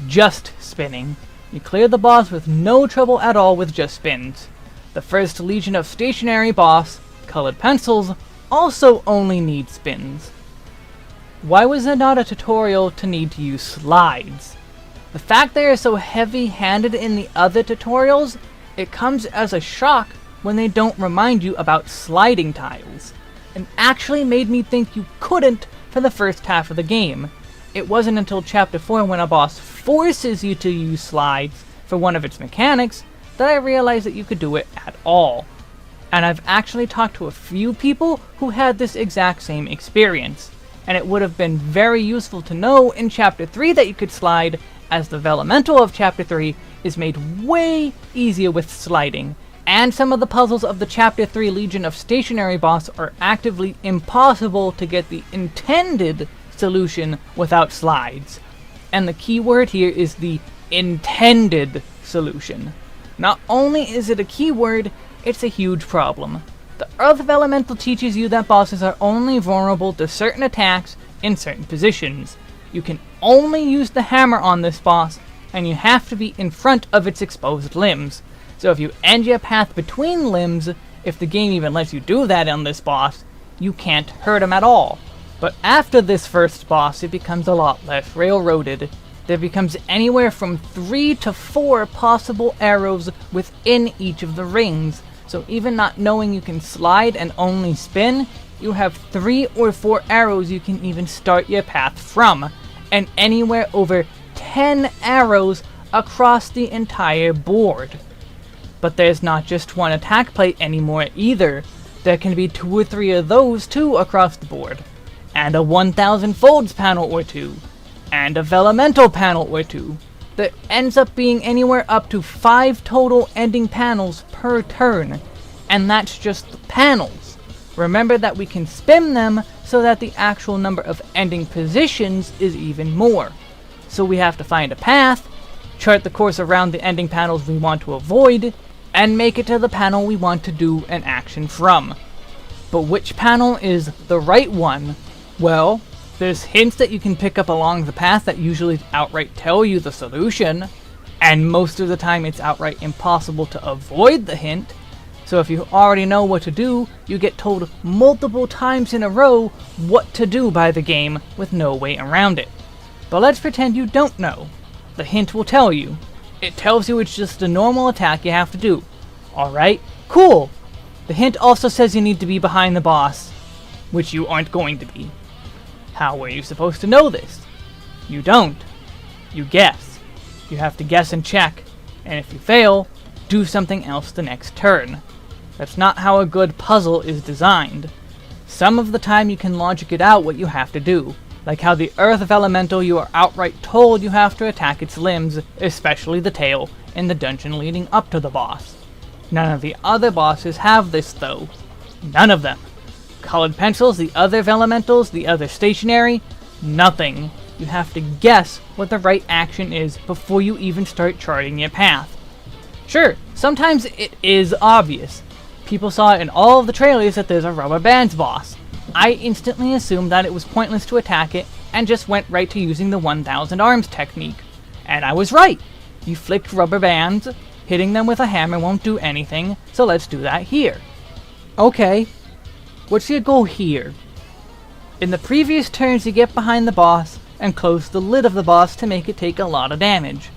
Just spinning. You clear the boss with no trouble at all with just spins. The first Legion of Stationary boss, Colored Pencils, also only needs spins. Why was there not a tutorial to need to use slides? The fact they are so heavy-handed in the other tutorials, it comes as a shock when they don't remind you about sliding tiles, and actually made me think you couldn't for the first half of the game. It wasn't until Chapter 4 when a boss forces you to use slides for one of its mechanics that I realized that you could do it at all. And I've actually talked to a few people who had this exact same experience, and it would have been very useful to know in Chapter 3 that you could slide, as the Velemental of Chapter 3 is made way easier with sliding, and some of the puzzles of the Chapter 3 Legion of Stationary boss are actively impossible to get the intended solution without slides. And the key word here is the intended solution. Not only is it a keyword, it's a huge problem. The Earth Velemental teaches you that bosses are only vulnerable to certain attacks in certain positions. You can only use the hammer on this boss, and you have to be in front of its exposed limbs. So if you end your path between limbs, if the game even lets you do that on this boss, you can't hurt him at all. But after this first boss, it becomes a lot less railroaded. There becomes anywhere from 3 to 4 possible arrows within each of the rings, so even not knowing you can slide and only spin, you have 3 or 4 arrows you can even start your path from, and anywhere over 10 arrows across the entire board. But there's not just one attack plate anymore either. There can be 2 or 3 of those too across the board. and a 1000 folds panel or two, and a Vellumental panel or two. There ends up being anywhere up to 5 total ending panels per turn, and that's just the panels. Remember that we can spin them so that the actual number of ending positions is even more. So we have to find a path, chart the course around the ending panels we want to avoid, and make it to the panel we want to do an action from. But which panel is the right one? Well, there's hints that you can pick up along the path that usually outright tell you the solution, and most of the time it's outright impossible to avoid the hint. So if you already know what to do, you get told multiple times in a row what to do by the game with no way around it. But let's pretend you don't know. The hint will tell you. It tells you it's just a normal attack you have to do. Alright, cool! The hint also says you need to be behind the boss, which you aren't going to be. How were you supposed to know this? You don't. You guess. You have to guess and check, and if you fail, do something else the next turn. That's not how a good puzzle is designed. Some of the time you can logic it out what you have to do, like how the Earth Elemental you are outright told you have to attack its limbs, especially the tail, in the dungeon leading up to the boss. None of the other bosses have this though. None of them. Colored pencils, the other Vellumentals, the other stationery, nothing. You have to guess what the right action is before you even start charting your path. Sure, sometimes it is obvious. People saw it in all of the trailers that there's a rubber bands boss. I instantly assumed that it was pointless to attack it and just went right to using the 1000 arms technique. And I was right. You flicked rubber bands, hitting them with a hammer won't do anything, so let's do that here. Okay. What's your goal here? In the previous turns you get behind the boss and close the lid of the boss to make it take a lot of damage.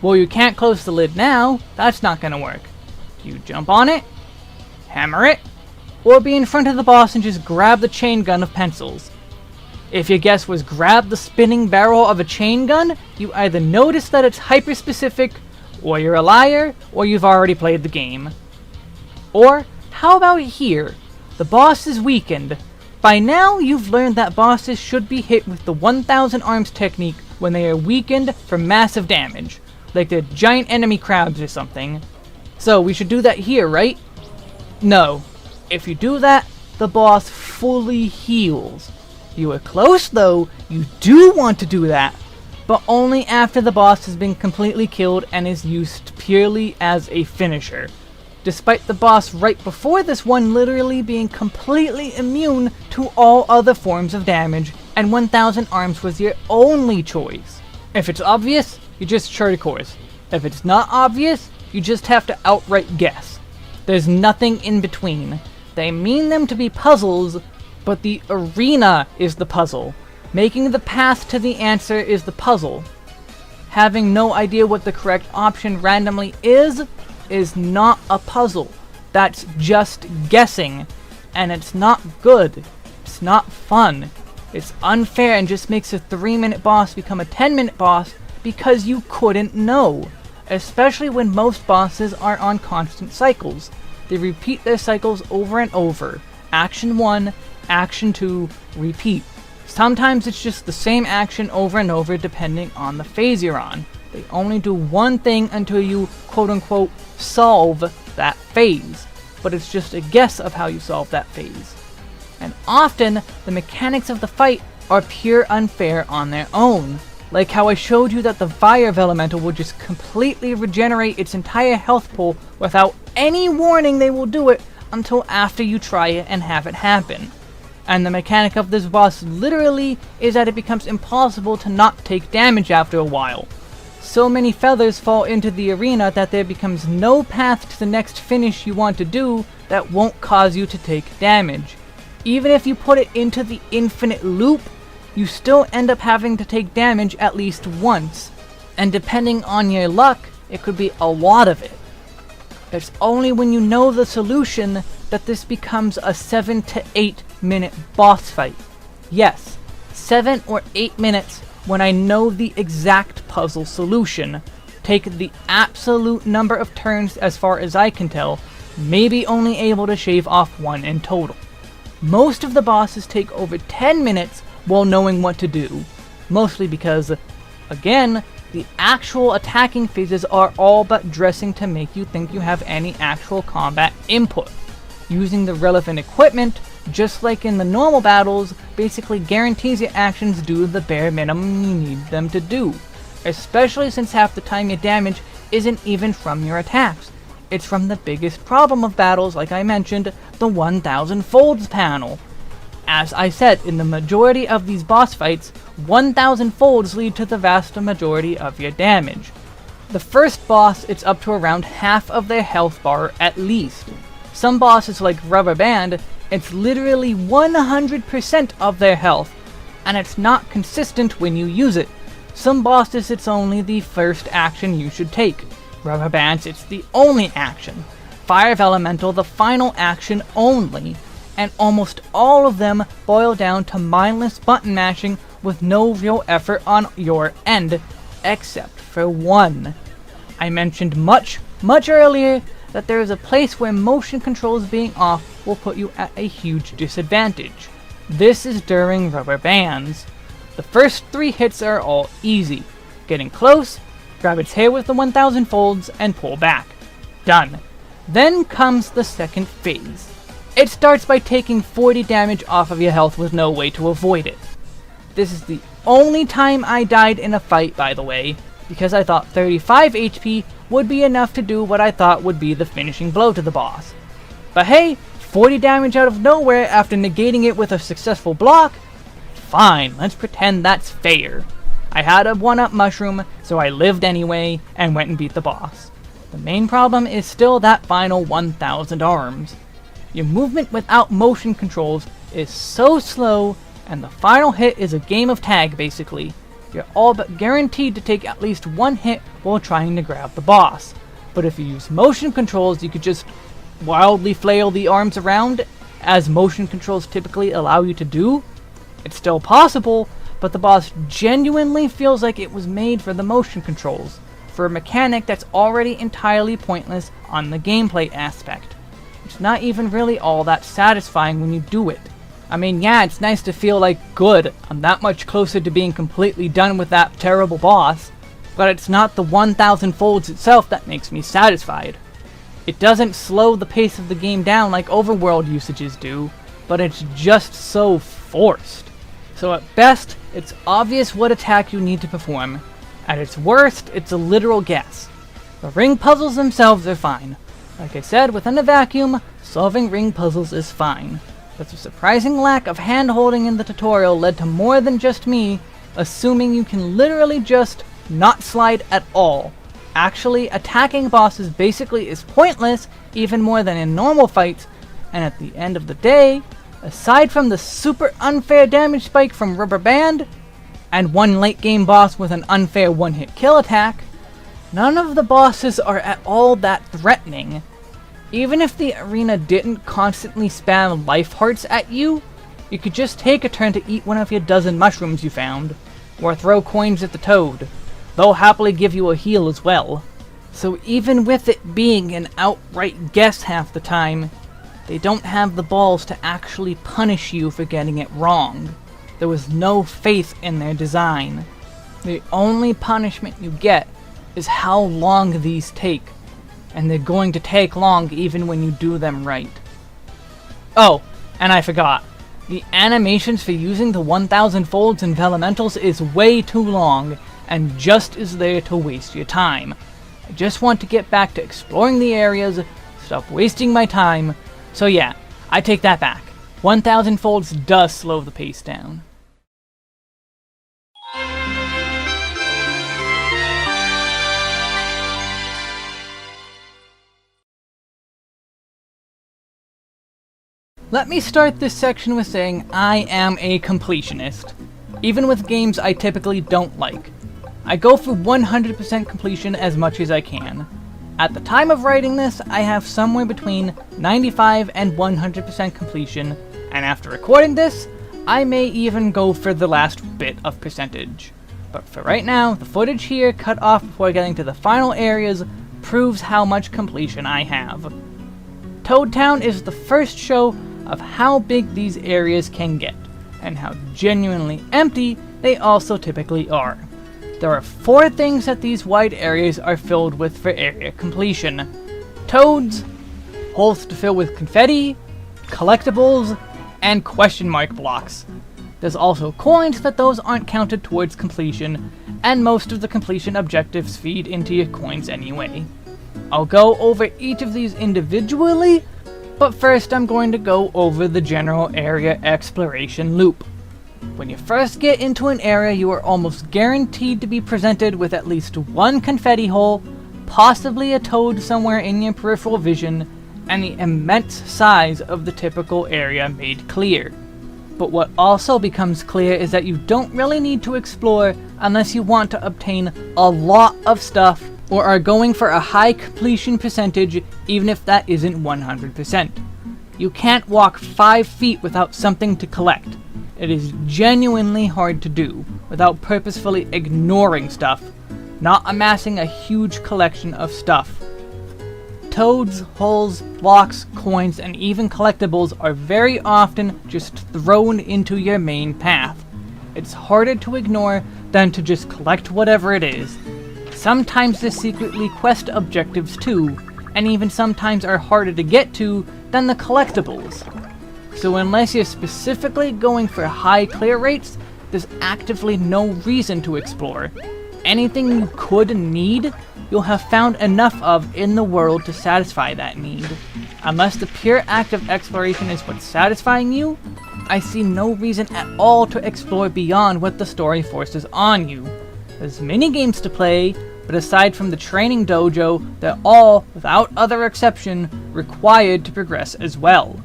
Well, you can't close the lid now, that's not gonna work. You jump on it, hammer it, or be in front of the boss and just grab the chain gun of pencils. If your guess was grab the spinning barrel of a chain gun, you either notice that it's hyper-specific, or you're a liar, or you've already played the game. Or, how about here? The boss is weakened. By now, you've learned that bosses should be hit with the 1000 arms technique when they are weakened for massive damage, like they're giant enemy crabs or something. So we should do that here, right? No. If you do that, the boss fully heals. You were close though, you do want to do that, but only after the boss has been completely killed and is used purely as a finisher. Despite the boss right before this one literally being completely immune to all other forms of damage, and 1000 arms was your only choice. If it's obvious, you just chart a course. If it's not obvious, you just have to outright guess. There's nothing in between. They mean them to be puzzles, but the arena is the puzzle. Making the path to the answer is the puzzle. Having no idea what the correct option randomly is not a puzzle. That's just guessing, and it's not good. It's not fun. It's unfair and just makes a 3-minute boss become a 10-minute boss because you couldn't know. Especially when most bosses are on constant cycles. They repeat their cycles over and over. Action 1, action 2, repeat. Sometimes it's just the same action over and over depending on the phase you're on. They only do one thing until you quote-unquote solve that phase, but it's just a guess of how you solve that phase. And often, the mechanics of the fight are pure unfair on their own. Like how I showed you that the Fire Elemental will just completely regenerate its entire health pool without any warning they will do it until after you try it and have it happen. And the mechanic of this boss literally is that it becomes impossible to not take damage after a while. So many feathers fall into the arena that there becomes no path to the next finish you want to do that won't cause you to take damage. Even if you put it into the infinite loop, you still end up having to take damage at least once. And depending on your luck, it could be a lot of it. It's only when you know the solution that this becomes a 7 to 8 minute boss fight. Yes, 7 or 8 minutes when I know the exact puzzle solution. Take the absolute number of turns as far as I can tell, maybe only able to shave off 1 in total. Most of the bosses take over 10 minutes while knowing what to do, mostly because, again, the actual attacking phases are all but dressing to make you think you have any actual combat input. Using the relevant equipment, just like in the normal battles, basically guarantees your actions do the bare minimum you need them to do, especially since half the time your damage isn't even from your attacks. It's from the biggest problem of battles, like I mentioned, the 1000 folds panel. As I said, in the majority of these boss fights, 1000 folds lead to the vast majority of your damage. The first boss, it's up to around half of their health bar at least. Some bosses like Rubber Band, it's literally 100% of their health, and it's not consistent when you use it. Some bosses, it's only the first action you should take. Rubber Bands, it's the only action. Fire Elemental, the final action only. And almost all of them boil down to mindless button mashing with no real effort on your end, except for one. I mentioned much earlier that there is a place where motion controls being off will put you at a huge disadvantage. This is during Rubber Bands. The first 3 hits are all easy. Getting close, grab its hair with the 1000 folds, and pull back. Done. Then comes the second phase. It starts by taking 40 damage off of your health with no way to avoid it. This is the only time I died in a fight, by the way, because I thought 35 HP would be enough to do what I thought would be the finishing blow to the boss. But hey, 40 damage out of nowhere after negating it with a successful block? Fine, let's pretend that's fair. I had a 1-up mushroom, so I lived anyway, and went and beat the boss. The main problem is still that final 1000 arms. Your movement without motion controls is so slow, and the final hit is a game of tag basically. You're all but guaranteed to take at least one hit while trying to grab the boss. But if you use motion controls, you could just wildly flail the arms around, as motion controls typically allow you to do. It's still possible, but the boss genuinely feels like it was made for the motion controls, for a mechanic that's already entirely pointless on the gameplay aspect. It's not even really all that satisfying when you do it. I mean, yeah, it's nice to feel like, good, I'm that much closer to being completely done with that terrible boss, but it's not the 1000 folds itself that makes me satisfied. It doesn't slow the pace of the game down like overworld usages do, but it's just so forced. So at best, it's obvious what attack you need to perform. At its worst, it's a literal guess. The ring puzzles themselves are fine. Like I said, within a vacuum, solving ring puzzles is fine. But the surprising lack of hand-holding in the tutorial led to more than just me assuming you can literally just not slide at all. Actually, attacking bosses basically is pointless, even more than in normal fights, and at the end of the day, aside from the super unfair damage spike from Rubber Band, and one late game boss with an unfair one-hit kill attack, none of the bosses are at all that threatening. Even if the arena didn't constantly spam life hearts at you, you could just take a turn to eat one of your dozen mushrooms you found, or throw coins at the toad. They'll happily give you a heal as well. So even with it being an outright guess half the time, they don't have the balls to actually punish you for getting it wrong. There was no faith in their design. The only punishment you get is how long these take, and they're going to take long even when you do them right. Oh, and I forgot. The animations for using the 1000 folds and elementals is way too long, and just is there to waste your time. I just want to get back to exploring the areas, stop wasting my time, so yeah, I take that back. 1000 folds does slow the pace down. Let me start this section with saying I am a completionist, even with games I typically don't like. I go for 100% completion as much as I can. At the time of writing this, I have somewhere between 95 and 100% completion, and after recording this, I may even go for the last bit of percentage. But for right now, the footage here, cut off before getting to the final areas, proves how much completion I have. Toad Town is the first show of how big these areas can get, and how genuinely empty they also typically are. There are 4 things that these wide areas are filled with for area completion: toads, holes to fill with confetti, collectibles, and question mark blocks. There's also coins, but those aren't counted towards completion, and most of the completion objectives feed into your coins anyway. I'll go over each of these individually, but first I'm going to go over the general area exploration loop. When you first get into an area, you are almost guaranteed to be presented with at least 1 confetti hole, possibly a toad somewhere in your peripheral vision, and the immense size of the typical area made clear. But what also becomes clear is that you don't really need to explore unless you want to obtain a lot of stuff or are going for a high completion percentage, even if that isn't 100%. You can't walk 5 feet without something to collect. It is genuinely hard to do without purposefully ignoring stuff, not amassing a huge collection of stuff. Toads, holes, blocks, coins, and even collectibles are very often just thrown into your main path. It's harder to ignore than to just collect whatever it is. Sometimes there's secretly quest objectives too, and even sometimes are harder to get to than the collectibles. So unless you're specifically going for high clear rates, there's actively no reason to explore. Anything you could need, you'll have found enough of in the world to satisfy that need. Unless the pure act of exploration is what's satisfying you, I see no reason at all to explore beyond what the story forces on you. There's mini-games to play, but aside from the training dojo, they're all, without other exception, required to progress as well.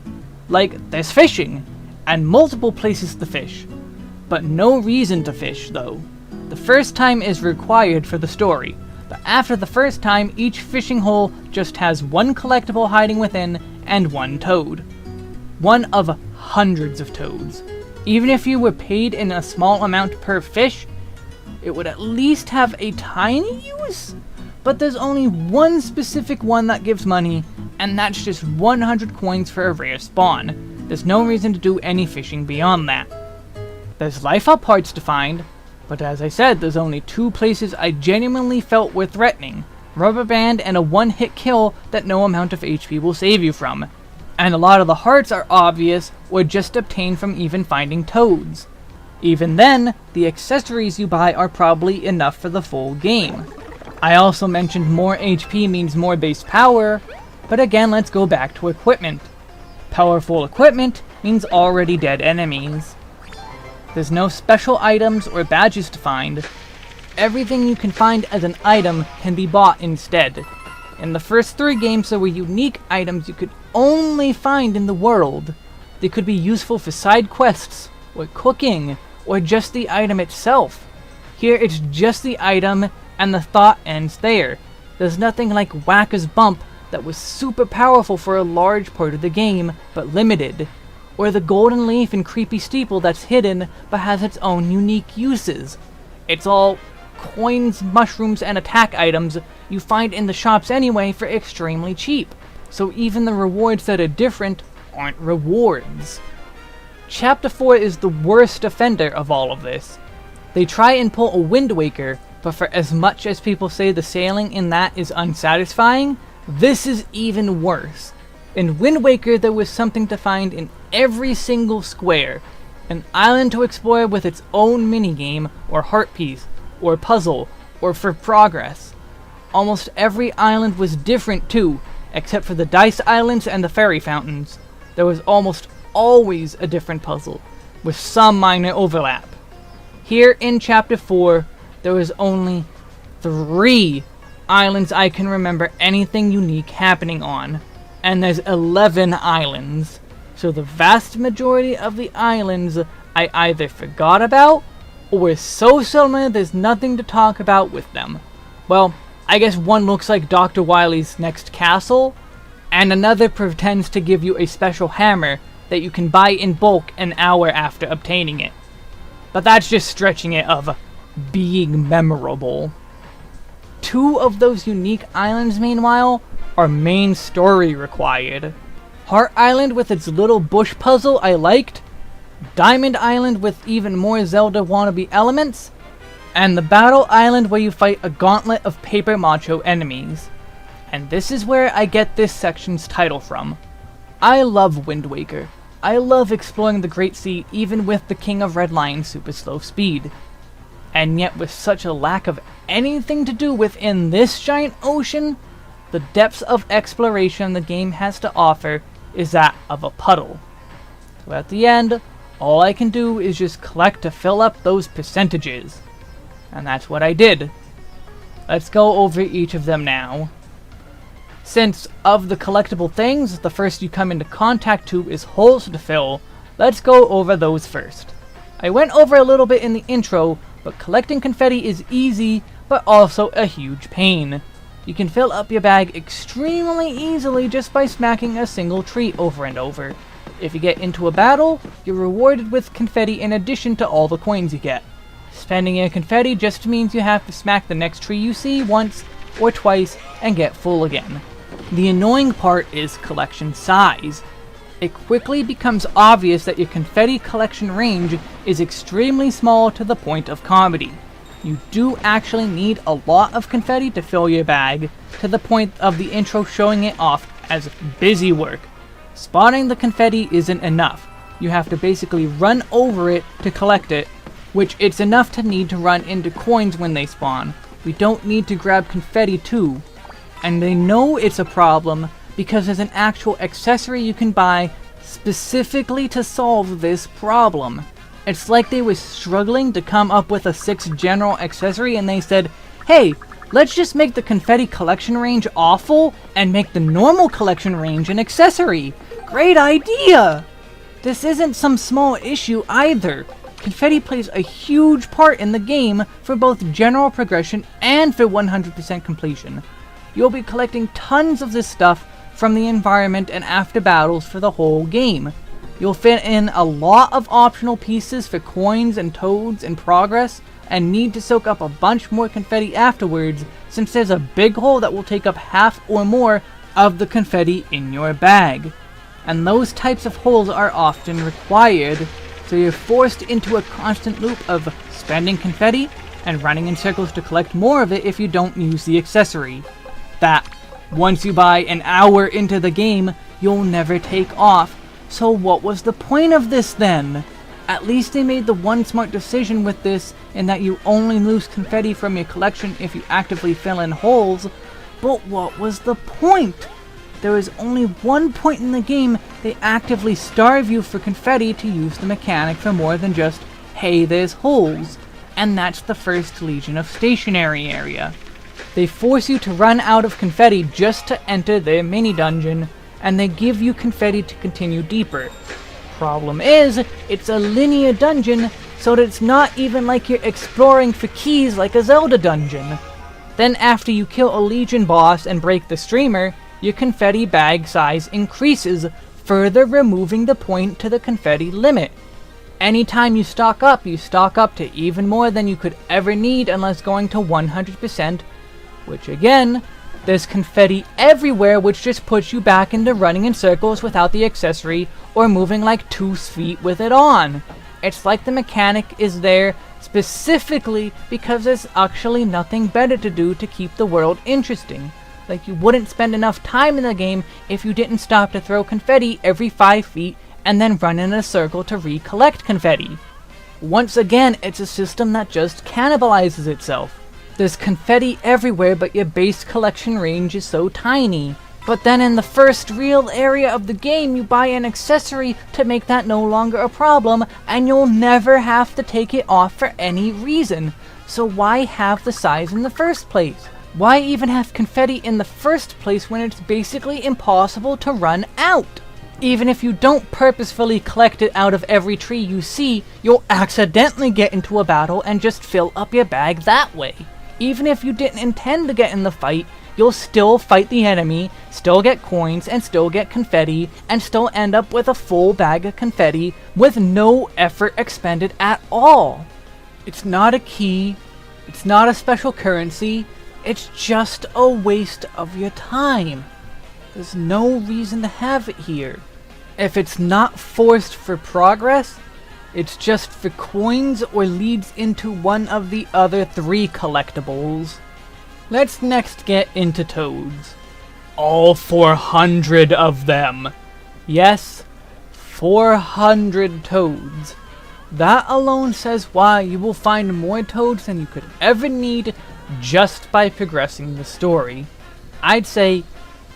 Like, there's fishing, and multiple places to fish. But no reason to fish, though. The first time is required for the story, but after the first time, each fishing hole just has 1 collectible hiding within, and 1 toad. 1 of hundreds of toads. Even if you were paid in a small amount per fish, it would at least have a tiny use. But there's only 1 specific one that gives money, and that's just 100 coins for a rare spawn. There's no reason to do any fishing beyond that. There's life up parts to find, but as I said, there's only 2 places I genuinely felt were threatening: Rubber Band and a 1-hit kill that no amount of HP will save you from. And a lot of the hearts are obvious or just obtained from even finding toads. Even then, the accessories you buy are probably enough for the full game. I also mentioned more HP means more base power, but again, let's go back to equipment. Powerful equipment means already dead enemies. There's no special items or badges to find. Everything you can find as an item can be bought instead. In the first 3 games, there were unique items you could only find in the world. They could be useful for side quests, or cooking, or just the item itself. Here it's just the item, and the thought ends there. There's nothing like Whacka's Bump that was super powerful for a large part of the game, but limited. Or the golden leaf and creepy steeple that's hidden, but has its own unique uses. It's all coins, mushrooms, and attack items you find in the shops anyway for extremely cheap. So even the rewards that are different aren't rewards. Chapter 4 is the worst offender of all of this. They try and pull a Wind Waker, but for as much as people say the sailing in that is unsatisfying, this is even worse. In Wind Waker, there was something to find in every single square. An island to explore with its own minigame, or heart piece, or puzzle, or for progress. Almost every island was different too, except for the dice islands and the fairy fountains. There was almost always a different puzzle, with some minor overlap. Here in Chapter 4, there was only 3 islands I can remember anything unique happening on, and there's 11 islands. So the vast majority of the islands I either forgot about, or were so similar there's nothing to talk about with them. Well, I guess one looks like Dr. Wily's next castle, and another pretends to give you a special hammer that you can buy in bulk an hour after obtaining it. But that's just stretching it of being memorable. 2 of those unique islands, meanwhile, are main story required. Heart Island with its little bush puzzle I liked, Diamond Island with even more Zelda wannabe elements, and the Battle Island where you fight a gauntlet of paper macho enemies. And this is where I get this section's title from. I love Wind Waker. I love exploring the Great Sea even with the King of Red Lion's super slow speed. And yet with such a lack of anything to do within this giant ocean, the depths of exploration the game has to offer is that of a puddle. So at the end, all I can do is just collect to fill up those percentages. And that's what I did. Let's go over each of them now. Since of the collectible things, the first you come into contact to is holes to fill, let's go over those first. I went over a little bit in the intro, but collecting confetti is easy, but also a huge pain. You can fill up your bag extremely easily just by smacking a single tree over and over. If you get into a battle, you're rewarded with confetti in addition to all the coins you get. Spending your confetti just means you have to smack the next tree you see once or twice and get full again. The annoying part is collection size. It quickly becomes obvious that your confetti collection range is extremely small to the point of comedy. You do actually need a lot of confetti to fill your bag, to the point of the intro showing it off as busy work. Spotting the confetti isn't enough. You have to basically run over it to collect it, which it's enough to need to run into coins when they spawn. We don't need to grab confetti too. And they know it's a problem because there's an actual accessory you can buy specifically to solve this problem. It's like they were struggling to come up with a 6th general accessory and they said, hey, let's just make the confetti collection range awful and make the normal collection range an accessory. Great idea! This isn't some small issue either. Confetti plays a huge part in the game for both general progression and for 100% completion. You'll be collecting tons of this stuff from the environment and after battles for the whole game. You'll fit in a lot of optional pieces for coins and toads in progress, and need to soak up a bunch more confetti afterwards, since there's a big hole that will take up half or more of the confetti in your bag. And those types of holes are often required, so you're forced into a constant loop of spending confetti and running in circles to collect more of it if you don't use the accessory. That, once you buy an hour into the game, you'll never take off. So what was the point of this then? At least they made the one smart decision with this in that you only lose confetti from your collection if you actively fill in holes, but what was the point? There is only one point in the game they actively starve you for confetti to use the mechanic for more than just, hey, there's holes, and that's the first Legion of Stationary area. They force you to run out of confetti just to enter their mini-dungeon, and they give you confetti to continue deeper. Problem is, it's a linear dungeon, so that it's not even like you're exploring for keys like a Zelda dungeon. Then after you kill a Legion boss and break the streamer, your confetti bag size increases, further removing the point to the confetti limit. Anytime you stock up to even more than you could ever need unless going to 100%, which again, there's confetti everywhere, which just puts you back into running in circles without the accessory or moving like 2 feet with it on. It's like the mechanic is there specifically because there's actually nothing better to do to keep the world interesting. Like you wouldn't spend enough time in the game if you didn't stop to throw confetti every 5 feet and then run in a circle to recollect confetti. Once again, it's a system that just cannibalizes itself. There's confetti everywhere, but your base collection range is so tiny. But then in the first real area of the game, you buy an accessory to make that no longer a problem, and you'll never have to take it off for any reason. So why have the size in the first place? Why even have confetti in the first place when it's basically impossible to run out? Even if you don't purposefully collect it out of every tree you see, you'll accidentally get into a battle and just fill up your bag that way. Even if you didn't intend to get in the fight, you'll still fight the enemy, still get coins, and still get confetti, and still end up with a full bag of confetti with no effort expended at all. It's not a key, it's not a special currency, it's just a waste of your time. There's no reason to have it here. If it's not forced for progress, it's just for coins or leads into one of the other 3 collectibles. Let's next get into toads. All 400 of them. Yes, 400 toads. That alone says why you will find more toads than you could ever need just by progressing the story. I'd say,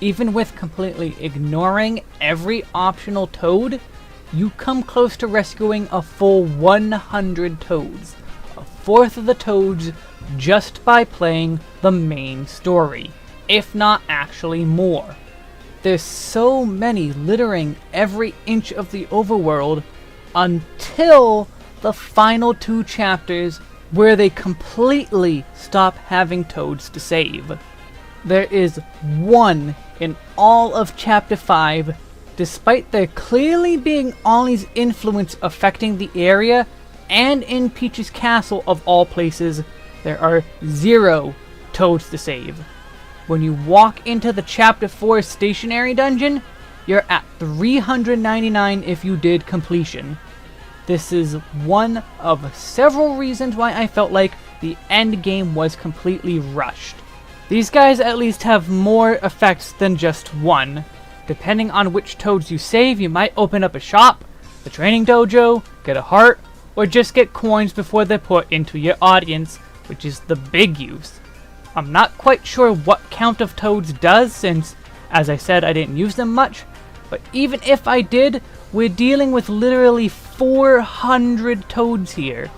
even with completely ignoring every optional toad, you come close to rescuing a full 100 toads, a fourth of the toads just by playing the main story, if not actually more. There's so many littering every inch of the overworld until the final 2 chapters where they completely stop having toads to save. There is 1 in all of Chapter 5, despite there clearly being Ollie's influence affecting the area, and in Peach's castle of all places, there are 0 toads to save. When you walk into the Chapter 4 stationary dungeon, you're at 399 if you did completion. This is one of several reasons why I felt like the end game was completely rushed. These guys at least have more effects than just 1. Depending on which toads you save, you might open up a shop, the training dojo, get a heart, or just get coins before they're put into your audience, which is the big use. I'm not quite sure what count of toads does since, as I said, I didn't use them much, but even if I did, we're dealing with literally 400 toads here.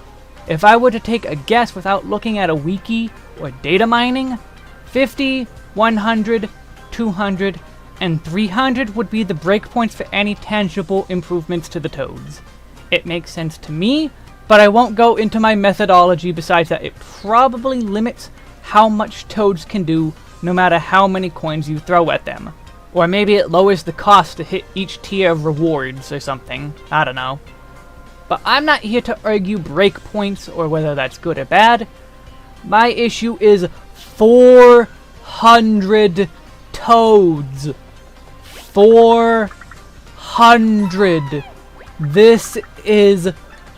If I were to take a guess without looking at a wiki or data mining, 50, 100, 200, and 300 would be the breakpoints for any tangible improvements to the toads. It makes sense to me, but I won't go into my methodology besides that it probably limits how much toads can do no matter how many coins you throw at them. Or maybe it lowers the cost to hit each tier of rewards or something. I don't know. But I'm not here to argue breakpoints or whether that's good or bad. My issue is 400 toads. 400. This is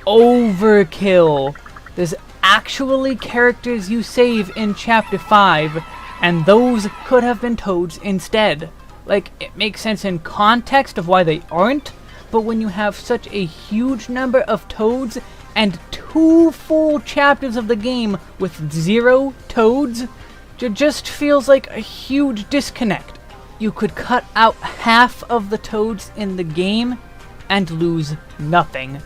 overkill. There's actually characters you save in Chapter 5, and those could have been toads instead. Like, it makes sense in context of why they aren't, but when you have such a huge number of toads and 2 full chapters of the game with 0 toads, it just feels like a huge disconnect. You could cut out half of the toads in the game and lose nothing,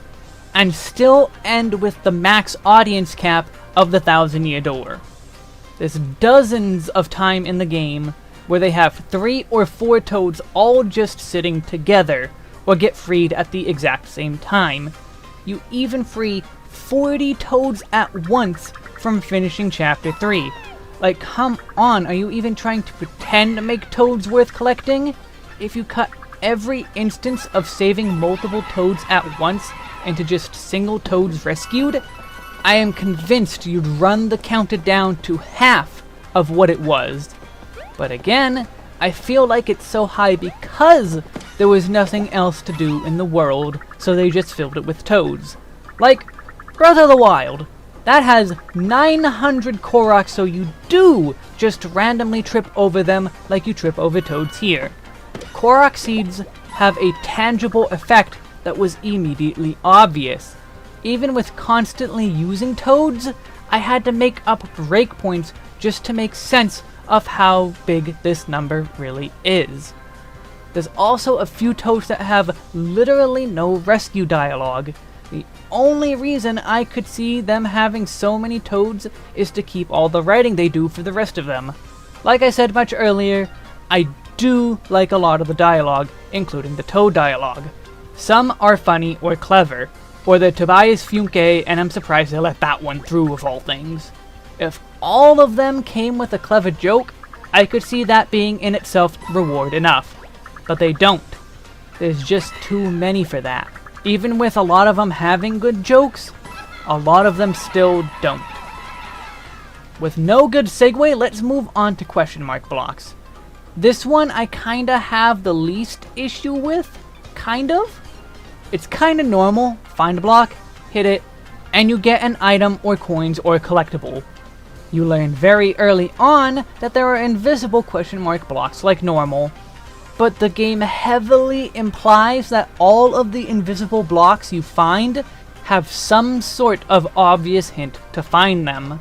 and still end with the max audience cap of the 1,000-year door. There's dozens of time in the game where they have 3 or 4 toads all just sitting together, or get freed at the exact same time. You even free 40 toads at once from finishing Chapter 3. Like, come on, are you even trying to pretend to make toads worth collecting? If you cut every instance of saving multiple toads at once into just single toads rescued, I am convinced you'd run the counter down to half of what it was. But again, I feel like it's so high because there was nothing else to do in the world, so they just filled it with toads. Like Breath of the Wild. That has 900 Koroks, so you do just randomly trip over them like you trip over toads here. Korok seeds have a tangible effect that was immediately obvious. Even with constantly using toads, I had to make up breakpoints just to make sense of how big this number really is. There's also a few toads that have literally no rescue dialogue. The only reason I could see them having so many toads is to keep all the writing they do for the rest of them. Like I said much earlier, I do like a lot of the dialogue, including the toad dialogue. Some are funny or clever, or the Tobias Funke, and I'm surprised they let that one through of all things. If all of them came with a clever joke, I could see that being in itself reward enough. But they don't. There's just too many for that. Even with a lot of them having good jokes, a lot of them still don't. With no good segue, let's move on to question mark blocks. This one I kinda have the least issue with, kind of. It's kinda normal, find a block, hit it, and you get an item or coins or collectible. You learn very early on that there are invisible question mark blocks like normal, but the game heavily implies that all of the invisible blocks you find have some sort of obvious hint to find them.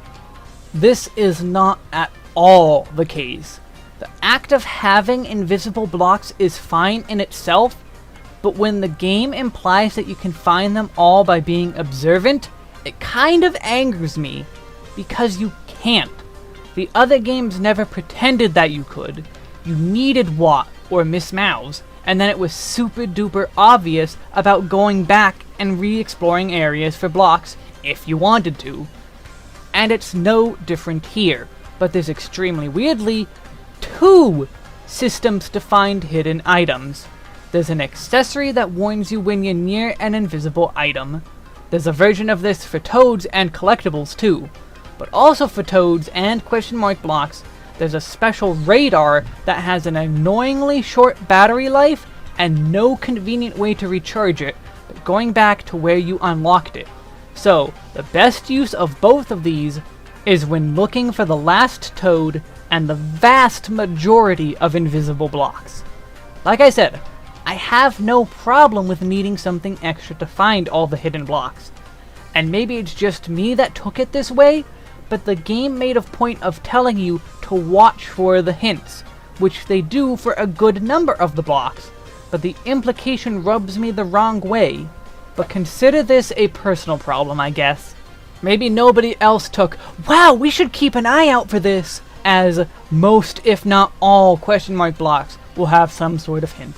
This is not at all the case. The act of having invisible blocks is fine in itself, but when the game implies that you can find them all by being observant, it kind of angers me, because you can't. The other games never pretended that you could. You needed Watt or Miss Mouse, and then it was super duper obvious about going back and re-exploring areas for blocks if you wanted to. And it's no different here, but there's extremely weirdly 2 systems to find hidden items. There's an accessory that warns you when you're near an invisible item. There's a version of this for toads and collectibles too, but also for toads and question mark blocks, there's a special radar that has an annoyingly short battery life and no convenient way to recharge it, but going back to where you unlocked it. So, the best use of both of these is when looking for the last toad and the vast majority of invisible blocks. Like I said, I have no problem with needing something extra to find all the hidden blocks. And maybe it's just me that took it this way, but the game made a point of telling you to watch for the hints, which they do for a good number of the blocks, but the implication rubs me the wrong way. But consider this a personal problem, I guess. Maybe nobody else took, wow, we should keep an eye out for this, as most, if not all, question mark blocks will have some sort of hint.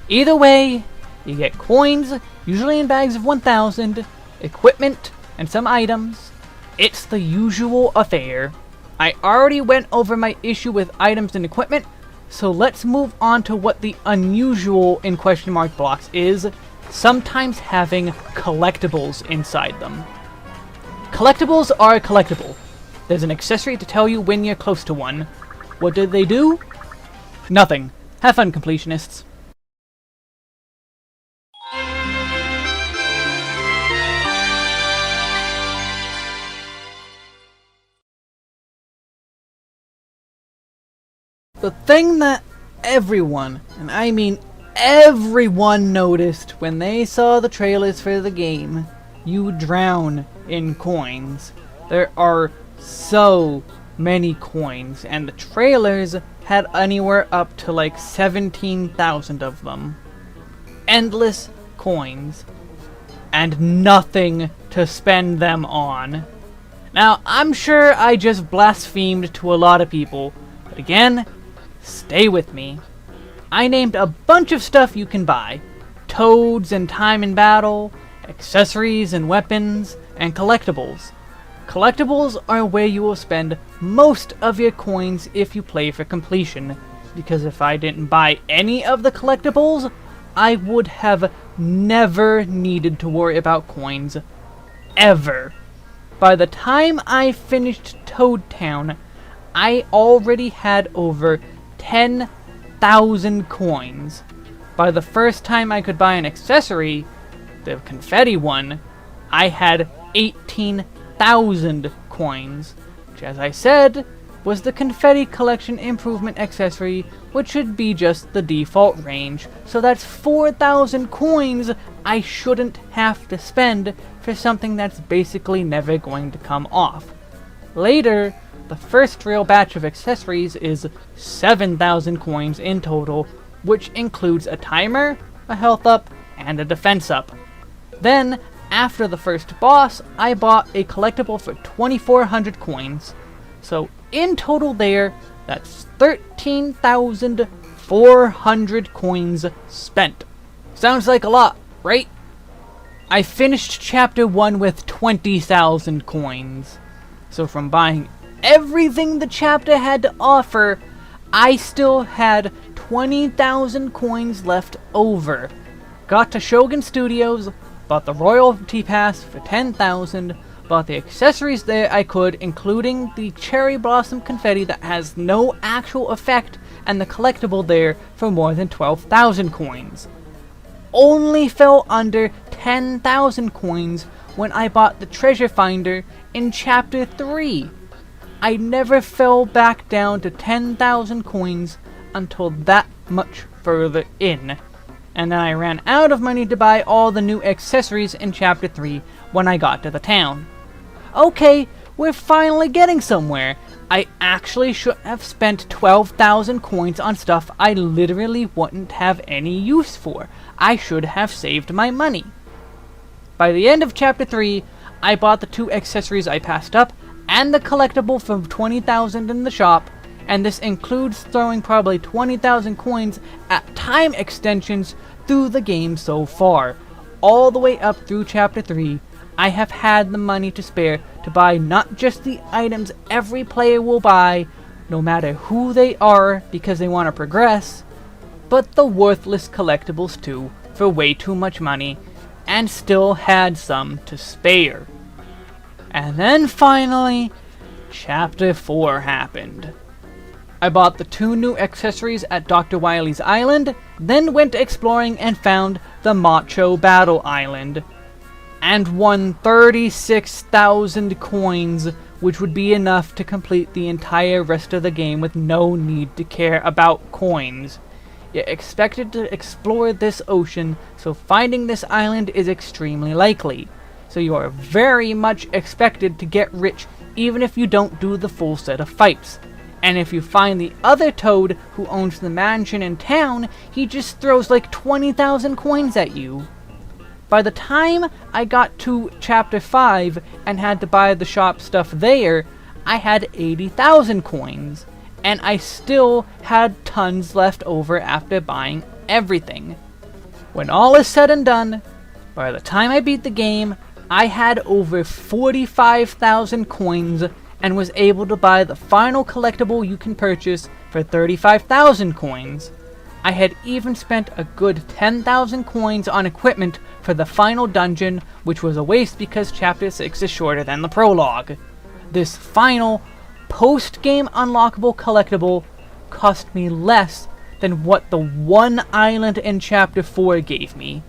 Either way, you get coins, usually in bags of 1,000, equipment, and some items. It's the usual affair. I already went over my issue with items and equipment, so let's move on to what the unusual in question mark blocks is, sometimes having collectibles inside them. Collectibles are collectible. There's an accessory to tell you when you're close to one. What did they do? Nothing. Have fun, completionists. The thing that everyone, and I mean everyone, noticed when they saw the trailers for the game, you drown in coins. There are so many coins, and the trailers had anywhere up to like 17,000 of them. Endless coins, and nothing to spend them on. Now, I'm sure I just blasphemed to a lot of people, but again, stay with me. I named a bunch of stuff you can buy. Toads and time in battle, accessories and weapons, and collectibles. Collectibles are where you will spend most of your coins if you play for completion, because if I didn't buy any of the collectibles, I would have never needed to worry about coins. Ever. By the time I finished Toad Town, I already had over 10,000 coins. By the first time I could buy an accessory, the confetti one, I had 18,000 coins, which, as I said, was the confetti collection improvement accessory, which should be just the default range, so that's 4,000 coins I shouldn't have to spend for something that's basically never going to come off. Later, the first real batch of accessories is 7,000 coins in total, which includes a timer, a health up, and a defense up. Then, after the first boss, I bought a collectible for 2,400 coins. So, in total there, that's 13,400 coins spent. Sounds like a lot, right? I finished Chapter 1 with 20,000 coins. So from buying everything the chapter had to offer, I still had 20,000 coins left over. Got to Shogun Studios, bought the Royalty Pass for 10,000, bought the accessories there I could, including the Cherry Blossom Confetti that has no actual effect and the collectible there for more than 12,000 coins. Only fell under 10,000 coins when I bought the treasure finder in Chapter 3. I never fell back down to 10,000 coins until that much further in. And then I ran out of money to buy all the new accessories in Chapter 3 when I got to the town. Okay, we're finally getting somewhere. I actually shouldn't have spent 12,000 coins on stuff I literally wouldn't have any use for. I should have saved my money. By the end of Chapter 3, I bought the 2 accessories I passed up, and the collectible for 20,000 in the shop, and this includes throwing probably 20,000 coins at time extensions through the game so far. All the way up through Chapter 3, I have had the money to spare to buy not just the items every player will buy, no matter who they are because they want to progress, but the worthless collectibles too, for way too much money, and still had some to spare. And then finally, Chapter 4 happened. I bought the 2 new accessories at Dr. Wily's Island, then went exploring and found the Macho Battle Island, and won 36,000 coins, which would be enough to complete the entire rest of the game with no need to care about coins. You're expected to explore this ocean, so finding this island is extremely likely. So you are very much expected to get rich even if you don't do the full set of fights. And if you find the other Toad who owns the mansion in town, he just throws like 20,000 coins at you. By the time I got to Chapter 5 and had to buy the shop stuff there, I had 80,000 coins. And I still had tons left over after buying everything. When all is said and done, by the time I beat the game, I had over 45,000 coins and was able to buy the final collectible you can purchase for 35,000 coins. I had even spent a good 10,000 coins on equipment for the final dungeon, which was a waste because Chapter 6 is shorter than the prologue. This final, post-game unlockable collectible cost me less than what the one island in Chapter 4 gave me.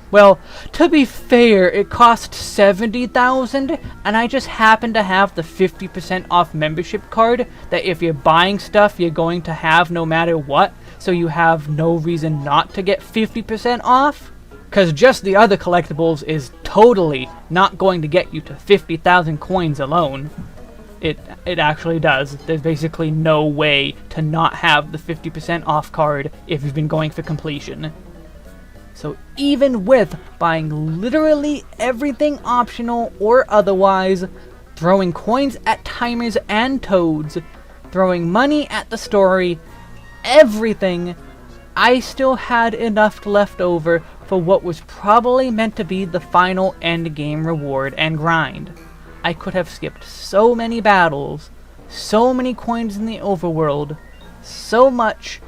Well, to be fair, it cost 70,000, and I just happen to have the 50% off membership card that if you're buying stuff you're going to have no matter what, so you have no reason not to get 50% off. Cause just the other collectibles is totally not going to get you to 50,000 coins alone. It actually does. There's basically no way to not have the 50% off card if you've been going for completion. So even with buying literally everything optional or otherwise, throwing coins at timers and toads, throwing money at the story, everything, I still had enough left over for what was probably meant to be the final endgame reward and grind. I could have skipped so many battles, so many coins in the overworld, so much,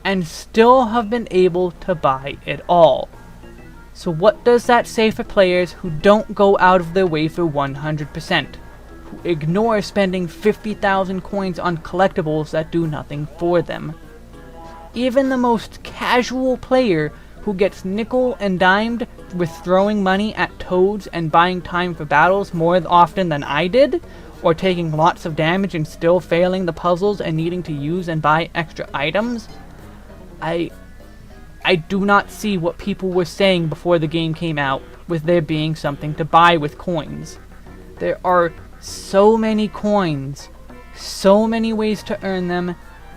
and still have been able to buy it all. So what does that say for players who don't go out of their way for 100%, who ignore spending 50,000 coins on collectibles that do nothing for them? Even the most casual player who gets nickel and dimed with throwing money at toads and buying time for battles more often than I did, or taking lots of damage and still failing the puzzles and needing to use and buy extra items, I do not see what people were saying before the game came out with there being something to buy with coins. There are so many coins, so many ways to earn them,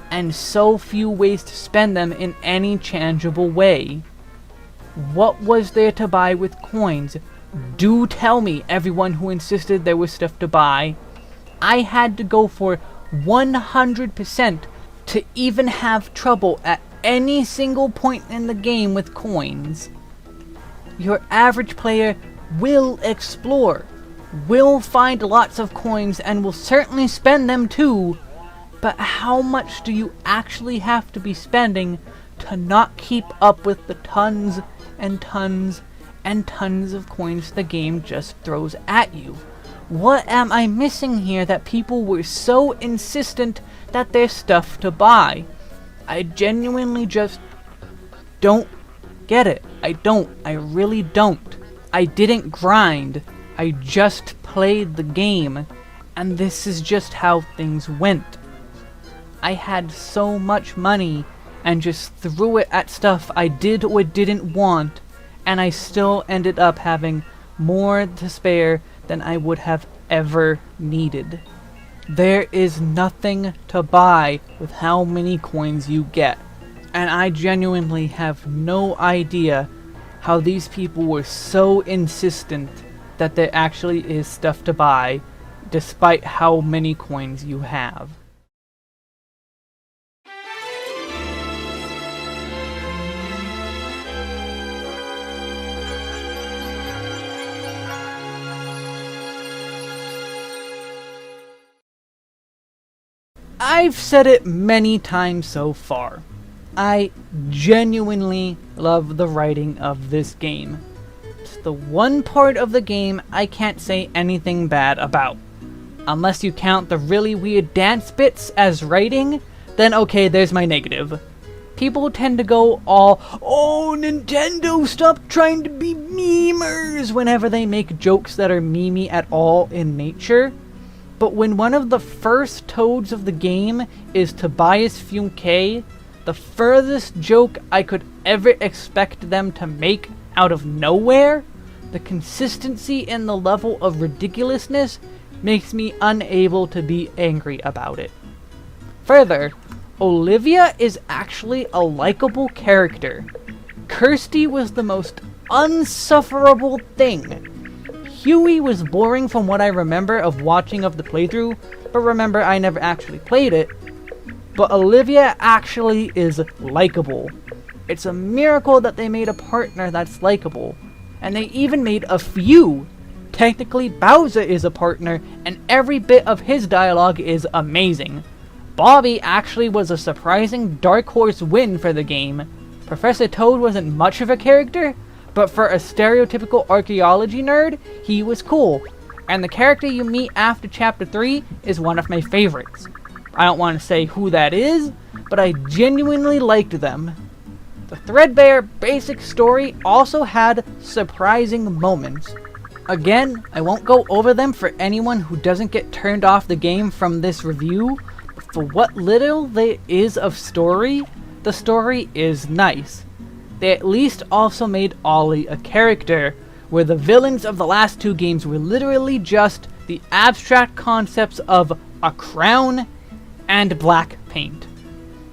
and so few ways to spend them in any tangible way. What was there to buy with coins? Do tell me, everyone who insisted there was stuff to buy. I had to go for 100% to even have trouble at any single point in the game with coins. Your average player will explore, will find lots of coins, and will certainly spend them too, but how much do you actually have to be spending to not keep up with the tons and tons and tons of coins the game just throws at you? What am I missing here that people were so insistent that there's stuff to buy? I genuinely just don't get it. I really don't. I didn't grind. I just played the game, and this is just how things went. I had so much money and just threw it at stuff I did or didn't want, and I still ended up having more to spare than I would have ever needed. There is nothing to buy with how many coins you get, and I genuinely have no idea how these people were so insistent that there actually is stuff to buy, despite how many coins you have. I've said it many times so far. I genuinely love the writing of this game. It's the one part of the game I can't say anything bad about. Unless you count the really weird dance bits as writing, then okay, there's my negative. People tend to go all, "Oh, Nintendo, stop trying to be memers," whenever they make jokes that are memey at all in nature. But when one of the first toads of the game is Tobias Funke, the furthest joke I could ever expect them to make out of nowhere, the consistency in the level of ridiculousness makes me unable to be angry about it. Further, Olivia is actually a likable character. Kirsty was the most unsufferable thing. Huey was boring from what I remember of watching of the playthrough, but remember I never actually played it. But Olivia actually is likable. It's a miracle that they made a partner that's likable. And they even made a few. Technically, Bowser is a partner, and every bit of his dialogue is amazing. Bobby actually was a surprising dark horse win for the game. Professor Toad wasn't much of a character, but for a stereotypical archaeology nerd, he was cool. And the character you meet after Chapter 3 is one of my favorites. I don't want to say who that is, but I genuinely liked them. The threadbare, basic story also had surprising moments. Again, I won't go over them for anyone who doesn't get turned off the game from this review, but for what little there is of story, the story is nice. They at least also made Ollie a character, where the villains of the last two games were literally just the abstract concepts of a crown and black paint.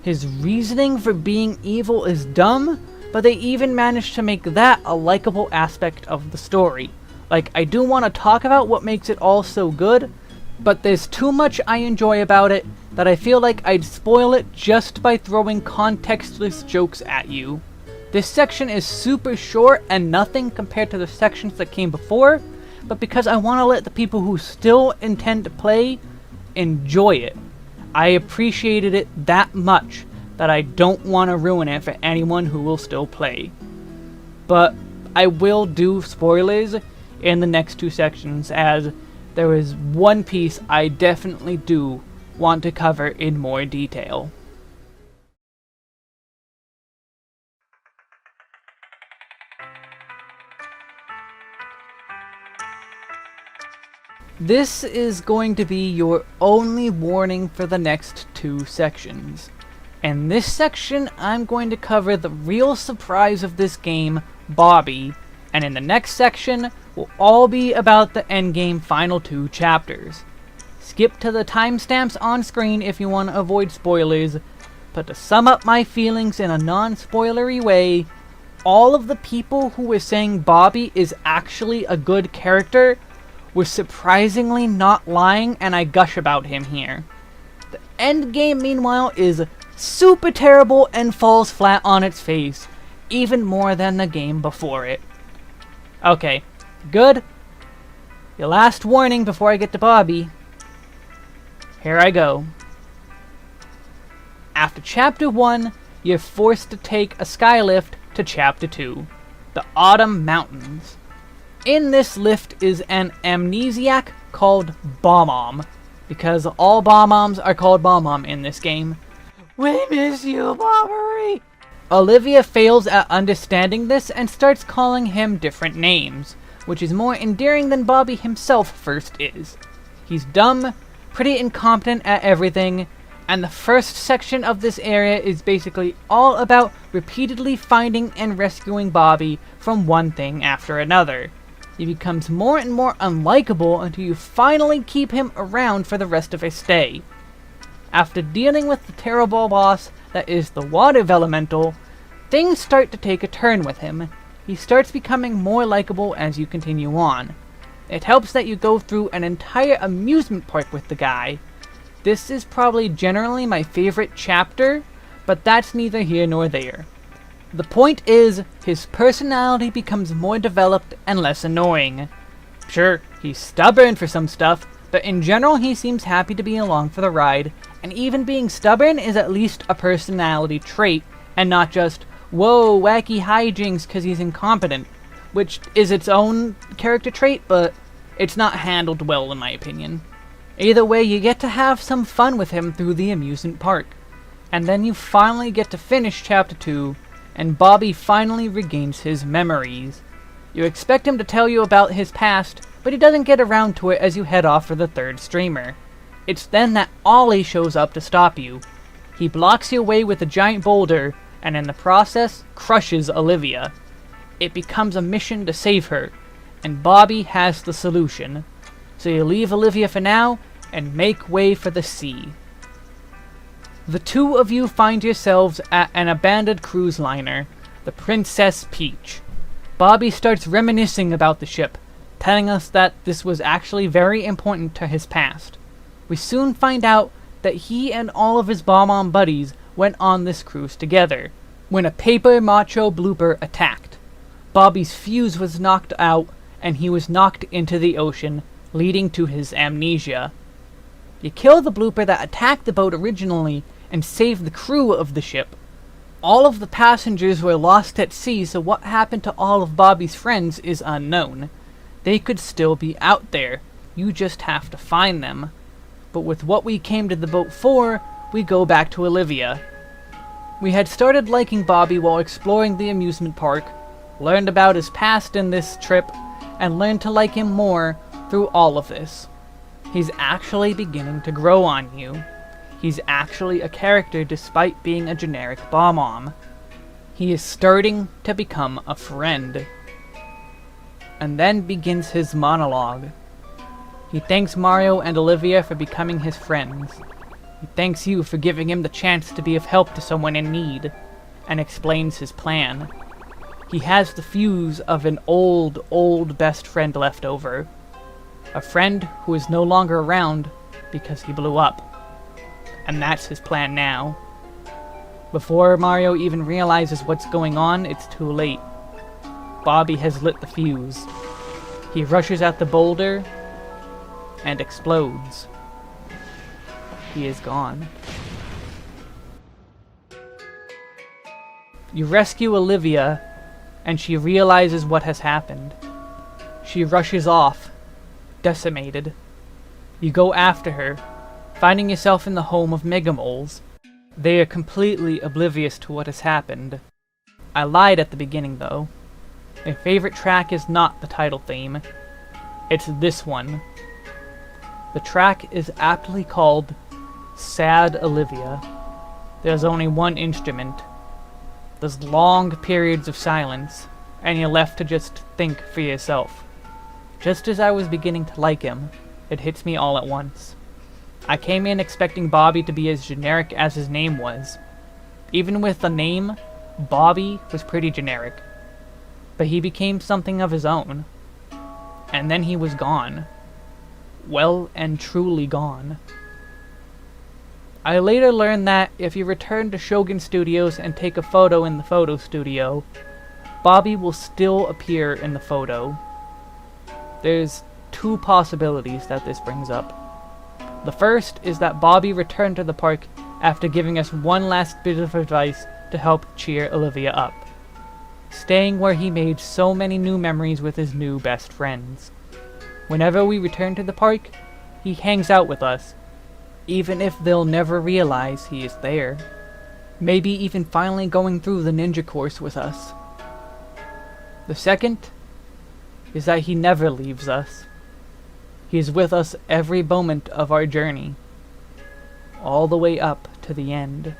His reasoning for being evil is dumb, but they even managed to make that a likable aspect of the story. Like, I do want to talk about what makes it all so good, but there's too much I enjoy about it that I feel like I'd spoil it just by throwing contextless jokes at you. This section is super short and nothing compared to the sections that came before, but because I want to let the people who still intend to play enjoy it. I appreciated it that much that I don't want to ruin it for anyone who will still play. But I will do spoilers in the next two sections, as there is one piece I definitely do want to cover in more detail. This is going to be your only warning for the next two sections. In this section, I'm going to cover the real surprise of this game, Bobby, and in the next section will all be about the endgame final two chapters. Skip to the timestamps on screen if you want to avoid spoilers, but to sum up my feelings in a non-spoilery way, all of the people who were saying Bobby is actually a good character were surprisingly not lying, and I gush about him here. The endgame, meanwhile, is super terrible and falls flat on its face, even more than the game before it. Okay, good? Your last warning before I get to Bobby. Here I go. After Chapter 1, you're forced to take a skylift to Chapter 2, the Autumn Mountains. In this lift is an amnesiac called Bob-omb, because all Bob-ombs are called Bob-omb in this game, We miss you, Bobbery! Olivia fails at understanding this and starts calling him different names, which is more endearing than Bobby himself first is. He's dumb, pretty incompetent at everything, and the first section of this area is basically all about repeatedly finding and rescuing Bobby from one thing after another. He becomes more and more unlikable until you finally keep him around for the rest of his stay. After dealing with the terrible boss that is the water elemental, things start to take a turn with him. He starts becoming more likable as you continue on. It helps that you go through an entire amusement park with the guy. This is probably generally my favorite chapter, but that's neither here nor there. The point is, his personality becomes more developed and less annoying. Sure, he's stubborn for some stuff, but in general he seems happy to be along for the ride, and even being stubborn is at least a personality trait, and not just, whoa, wacky hijinks cause he's incompetent, which is its own character trait, but it's not handled well in my opinion. Either way, you get to have some fun with him through the amusement park. And then you finally get to finish Chapter 2, and Bobby finally regains his memories. You expect him to tell you about his past, but he doesn't get around to it as you head off for the third streamer. It's then that Ollie shows up to stop you. He blocks your way with a giant boulder, and in the process, crushes Olivia. It becomes a mission to save her, and Bobby has the solution. So you leave Olivia for now, and make way for the sea. The two of you find yourselves at an abandoned cruise liner, the Princess Peach. Bobby starts reminiscing about the ship, telling us that this was actually very important to his past. We soon find out that he and all of his Bomb-On buddies went on this cruise together, when a paper macho blooper attacked. Bobby's fuse was knocked out, and he was knocked into the ocean, leading to his amnesia. You kill the blooper that attacked the boat originally, and save the crew of the ship. All of the passengers were lost at sea, so what happened to all of Bobby's friends is unknown. They could still be out there, you just have to find them. But with what we came to the boat for, we go back to Olivia. We had started liking Bobby while exploring the amusement park, learned about his past in this trip, and learned to like him more through all of this. He's actually beginning to grow on you. He's actually a character despite being a generic Bomb-On. He is starting to become a friend. And then begins his monologue. He thanks Mario and Olivia for becoming his friends. He thanks you for giving him the chance to be of help to someone in need, and explains his plan. He has the fuse of an old best friend left over. A friend who is no longer around because he blew up. And that's his plan now. Before Mario even realizes what's going on, it's too late. Bobby has lit the fuse. He rushes at the boulder and explodes. He is gone. You rescue Olivia, and she realizes what has happened. She rushes off, decimated. You go after her, finding yourself in the home of Megamoles. They are completely oblivious to what has happened. I lied at the beginning though. My favorite track is not the title theme. It's this one. The track is aptly called Sad Olivia. There's only one instrument. There's long periods of silence, and you're left to just think for yourself. Just as I was beginning to like him, it hits me all at once. I came in expecting Bobby to be as generic as his name was. Even with the name, Bobby was pretty generic. But he became something of his own. And then he was gone. Well and truly gone. I later learned that if you return to Shogun Studios and take a photo in the photo studio, Bobby will still appear in the photo. There's two possibilities that this brings up. The first is that Bobby returned to the park after giving us one last bit of advice to help cheer Olivia up, staying where he made so many new memories with his new best friends. Whenever we return to the park, he hangs out with us, even if they'll never realize he is there. maybe even finally going through the ninja course with us. The second is that he never leaves us. He is with us every moment of our journey, all the way up to the end.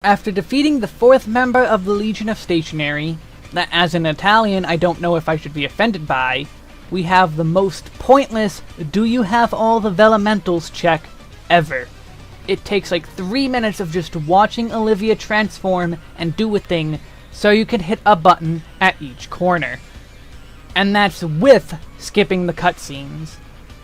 After defeating the 4th member of the Legion of Stationery, that as an Italian I don't know if I should be offended by, we have the most pointless "do you have all the Velementals" check ever. It takes like 3 minutes of just watching Olivia transform and do a thing so you can hit a button at each corner. And that's with skipping the cutscenes.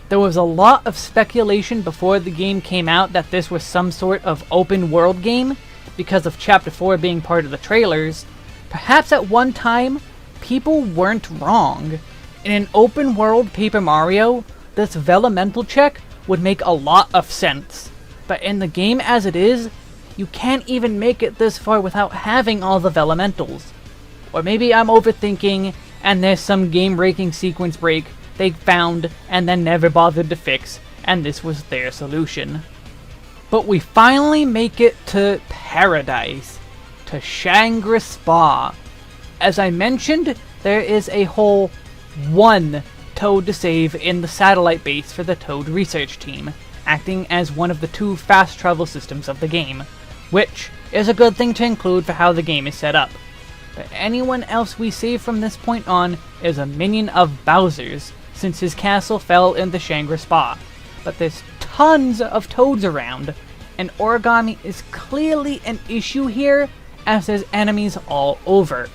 There was a lot of speculation before the game came out that this was some sort of open world game, because of Chapter 4 being part of the trailers. Perhaps at one time, people weren't wrong. In an open world Paper Mario, this Velemental check would make a lot of sense. But in the game as it is, you can't even make it this far without having all the Velementals. Or maybe I'm overthinking, and there's some game-breaking sequence break they found and then never bothered to fix, and this was their solution. But we finally make it to Paradise, to Shangri Spa. As I mentioned, there is a whole 1 Toad to save in the satellite base for the Toad research team, acting as one of the 2 fast travel systems of the game, which is a good thing to include for how the game is set up. But anyone else we save from this point on is a minion of Bowser's, since his castle fell in the Shangri Spa. But there's tons of Toads around, and Origami is clearly an issue here, as there's enemies all over.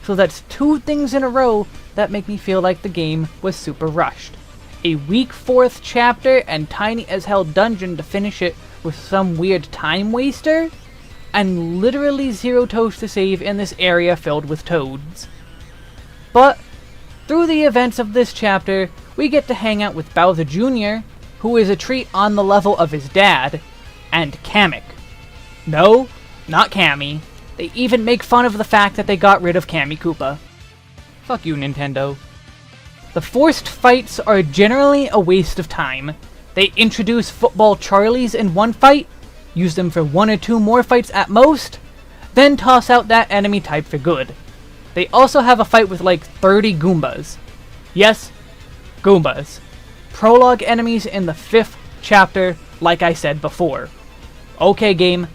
So that's 2 things in a row that make me feel like the game was super rushed. A weak 4th chapter and tiny as hell dungeon to finish it with some weird time waster, and literally 0 Toads to save in this area filled with Toads. But through the events of this chapter, we get to hang out with Bowser Jr., who is a treat on the level of his dad, and Kamek. No, not Cammy. They even make fun of the fact that they got rid of Kammy Koopa. Fuck you, Nintendo. The forced fights are generally a waste of time. They introduce Football Charlies in one fight, use them for 1 or 2 more fights at most, then toss out that enemy type for good. They also have a fight with like 30 Goombas. Yes, Goombas. Prologue enemies in the 5th chapter, like I said before. Okay, game.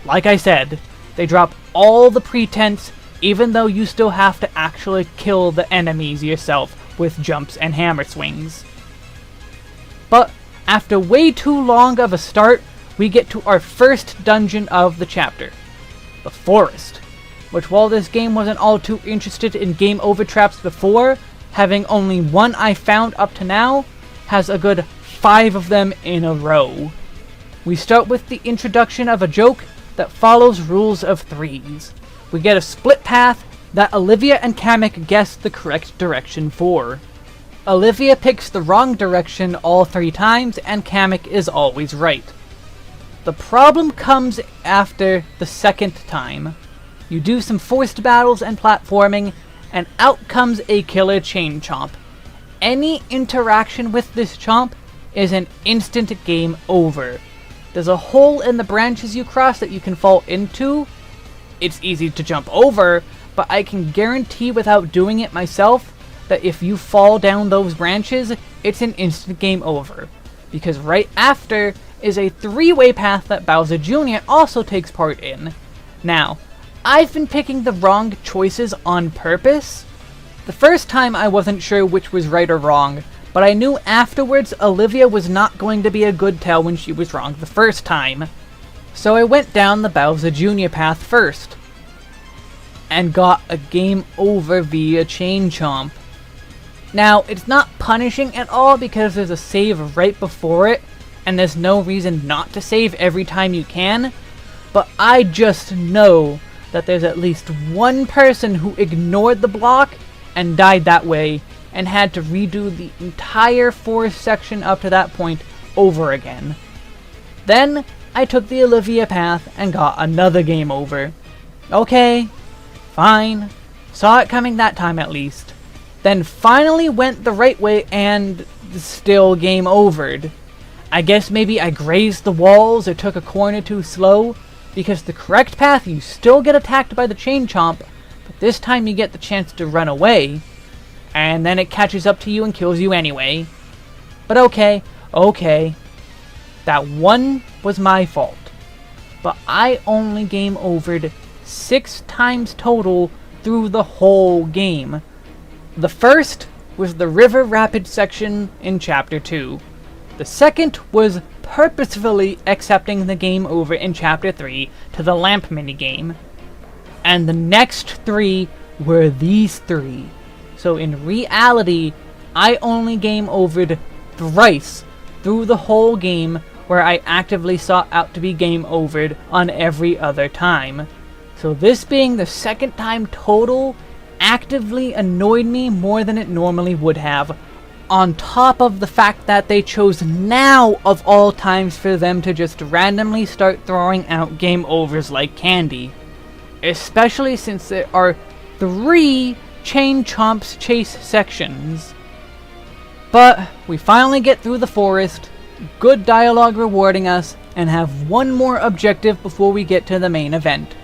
Like I said, they drop all the pretense, even though you still have to actually kill the enemies yourself with jumps and hammer swings. But after way too long of a start, we get to our first dungeon of the chapter, the Forest, which while this game wasn't all too interested in game over traps before, having only 1 I found up to now, has a good 5 of them in a row. We start with the introduction of a joke that follows rules of 3s. We get a split path that Olivia and Kamek guess the correct direction for. Olivia picks the wrong direction all 3 times, and Kamek is always right. The problem comes after the 2nd time. You do some forced battles and platforming, and out comes a killer chain chomp. Any interaction with this chomp is an instant game over. There's a hole in the branches you cross that you can fall into. It's easy to jump over, but I can guarantee without doing it myself that if you fall down those branches, it's an instant game over. Because right after is a 3-way path that Bowser Jr. also takes part in. Now, I've been picking the wrong choices on purpose. The first time I wasn't sure which was right or wrong, but I knew afterwards Olivia was not going to be a good tell when she was wrong the first time. So I went down the Bowser Jr. path first, and got a game over via chain chomp. Now, it's not punishing at all because there's a save right before it, and there's no reason not to save every time you can, but I just know that there's at least 1 person who ignored the block and died that way, and had to redo the entire forest section up to that point over again. Then, I took the Olivia path and got another game over. Okay, fine. Saw it coming that time at least. Then finally went the right way and still game overed. I guess maybe I grazed the walls or took a corner too slow, because the correct path you still get attacked by the chain chomp, but this time you get the chance to run away, and then it catches up to you and kills you anyway. But okay, that one was my fault. But I only game overed 6 times total through the whole game. The first was the River Rapids section in Chapter 2. The second was purposefully accepting the game over in Chapter 3 to the lamp minigame. And the next 3 were these 3. So in reality, I only game overed thrice through the whole game, where I actively sought out to be game overed on every other time. So this being the second time total actively annoyed me more than it normally would have, on top of the fact that they chose now of all times for them to just randomly start throwing out game overs like candy. Especially since there are 3 Chain Chomp's chase sections. But we finally get through the forest, good dialogue rewarding us, and have one more objective before we get to the main event.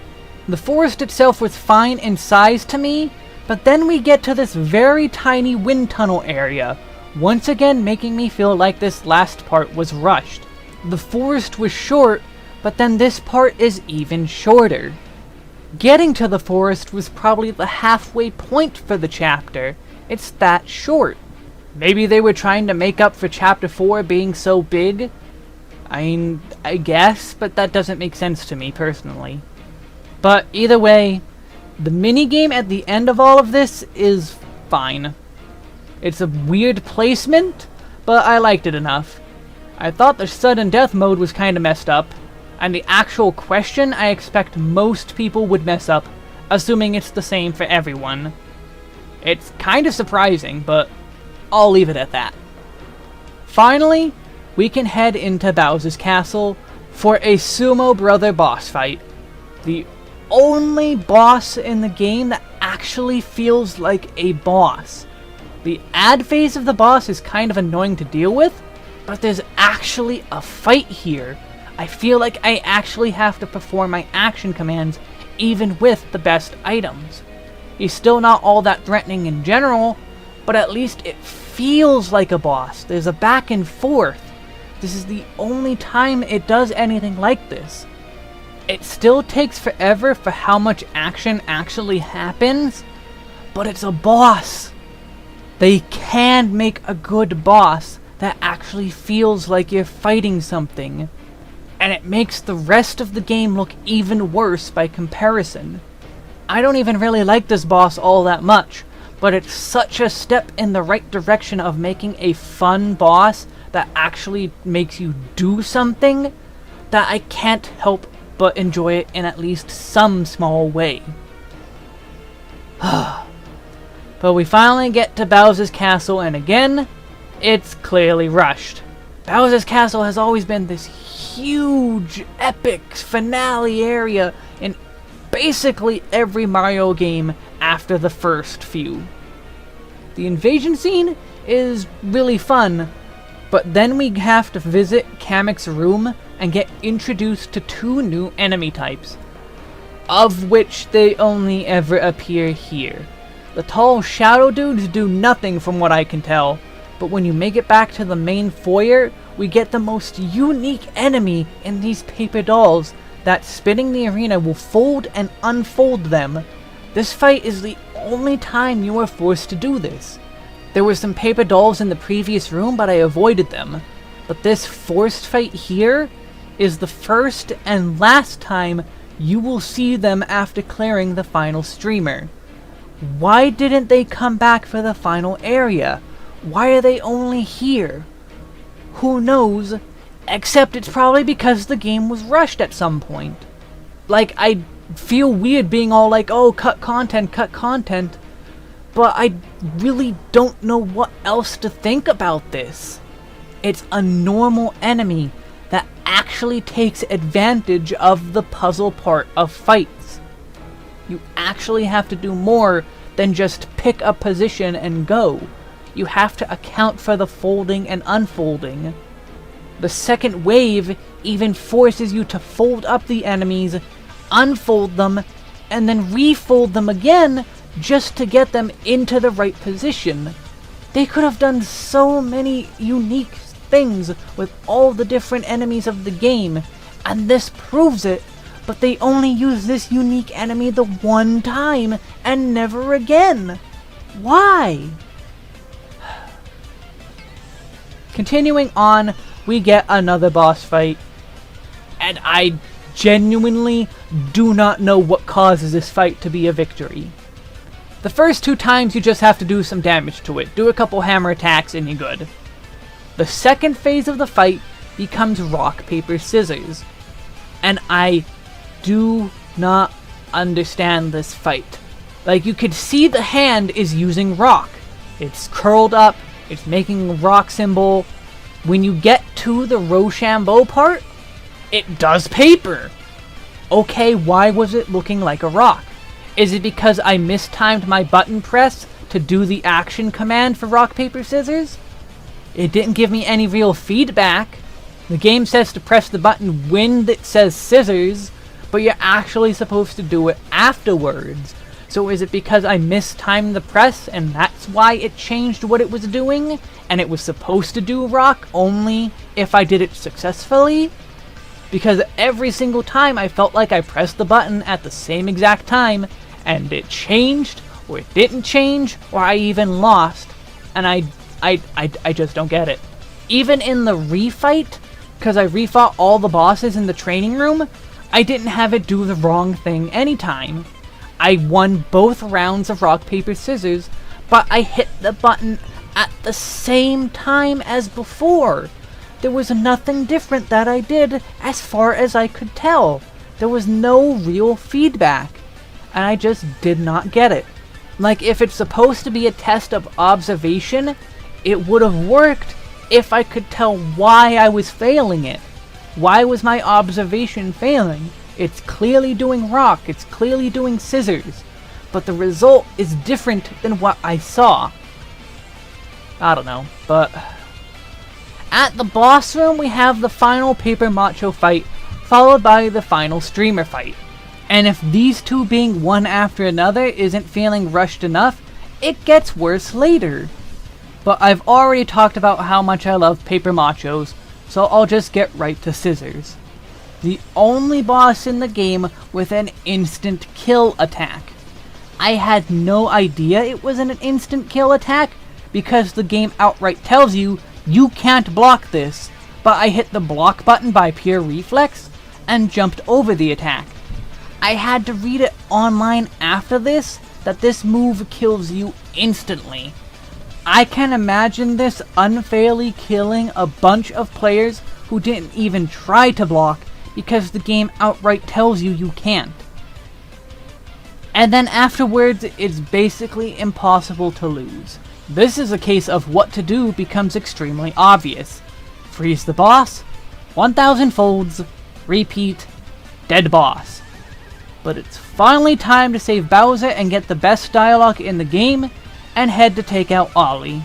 The forest itself was fine in size to me, but then we get to this very tiny wind tunnel area, once again making me feel like this last part was rushed. The forest was short, but then this part is even shorter. Getting to the forest was probably the halfway point for the chapter. It's that short. Maybe they were trying to make up for Chapter 4 being so big? I guess, but that doesn't make sense to me personally. But either way, the minigame at the end of all of this is fine. It's a weird placement, but I liked it enough. I thought the sudden death mode was kinda messed up, and the actual question I expect most people would mess up, assuming it's the same for everyone. It's kinda surprising, but I'll leave it at that. Finally, we can head into Bowser's Castle for a Sumo Brother boss fight. The only boss in the game that actually feels like a boss. The ad phase of the boss is kind of annoying to deal with, but there's actually a fight here. I feel like I actually have to perform my action commands even with the best items. He's still not all that threatening in general, but at least it feels like a boss. There's a back and forth. This is the only time it does anything like this. It still takes forever for how much action actually happens, but it's a boss. They can make a good boss that actually feels like you're fighting something, and it makes the rest of the game look even worse by comparison. I don't even really like this boss all that much, but it's such a step in the right direction of making a fun boss that actually makes you do something that I can't help but enjoy it in at least some small way. But we finally get to Bowser's Castle, and again, it's clearly rushed. Bowser's Castle has always been this huge, epic finale area in basically every Mario game after the first few. The invasion scene is really fun, but then we have to visit Kamek's room and get introduced to 2 new enemy types, of which they only ever appear here. The tall shadow dudes do nothing from what I can tell, but when you make it back to the main foyer, we get the most unique enemy in these paper dolls that, spinning the arena, will fold and unfold them. This fight is the only time you are forced to do this. There were some paper dolls in the previous room, but I avoided them. But this forced fight here is the first and last time you will see them after clearing the final streamer. Why didn't they come back for the final area? Why are they only here? Who knows? Except it's probably because the game was rushed at some point. Like, I feel weird being all like, oh, cut content, but I really don't know what else to think about this. It's a normal enemy that actually takes advantage of the puzzle part of fights. You actually have to do more than just pick a position and go. You have to account for the folding and unfolding. The second wave even forces you to fold up the enemies, unfold them, and then refold them again just to get them into the right position. They could have done so many unique things with all the different enemies of the game, and this proves it, but they only use this unique enemy the one time and never again. Why? Continuing on, we get another boss fight, and I genuinely do not know what causes this fight to be a victory. The first 2 times you just have to do some damage to it, do a couple hammer attacks and you're good. The second phase of the fight becomes rock, paper, scissors, and I do not understand this fight. Like, you could see the hand is using rock. It's curled up, it's making a rock symbol. When you get to the Rochambeau part, it does paper. Okay, why was it looking like a rock? Is it because I mistimed my button press to do the action command for rock, paper, scissors? It didn't give me any real feedback. The game says to press the button when it says scissors, but you're actually supposed to do it afterwards. So is it because I mistimed the press and that's why it changed what it was doing? And it was supposed to do rock only if I did it successfully? Because every single time I felt like I pressed the button at the same exact time, and it changed, or it didn't change, or I even lost, and I just don't get it. Even in the refight, because I refought all the bosses in the training room, I didn't have it do the wrong thing anytime. I won both rounds of rock, paper, scissors, but I hit the button at the same time as before. There was nothing different that I did as far as I could tell. There was no real feedback, and I just did not get it. Like, if it's supposed to be a test of observation, it would have worked if I could tell why I was failing it. Why was my observation failing? It's clearly doing rock, it's clearly doing scissors, but the result is different than what I saw. I don't know, but... At the boss room, we have the final Paper Macho fight, followed by the final streamer fight. And if these two being one after another isn't feeling rushed enough, it gets worse later. But I've already talked about how much I love Paper Machos, so I'll just get right to scissors. The only boss in the game with an instant kill attack. I had no idea it was an instant kill attack, because the game outright tells you, you can't block this, but I hit the block button by pure reflex, and jumped over the attack. I had to read it online after this, that this move kills you instantly. I can imagine this unfairly killing a bunch of players who didn't even try to block, because the game outright tells you you can't. And then afterwards, it's basically impossible to lose. This is a case of what to do becomes extremely obvious. Freeze the boss, 1000 folds, repeat, dead boss. But it's finally time to save Bowser and get the best dialogue in the game, and head to take out Ollie.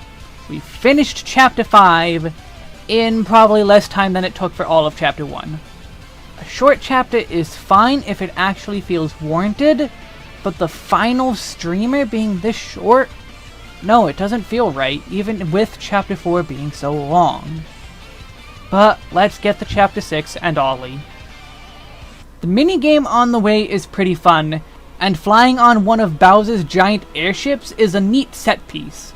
We finished Chapter 5 in probably less time than it took for all of Chapter 1. A short chapter is fine if it actually feels warranted, but the final streamer being this short? No, it doesn't feel right, even with Chapter 4 being so long. But let's get to Chapter 6 and Ollie. The minigame on the way is pretty fun, and flying on one of Bowser's giant airships is a neat set piece.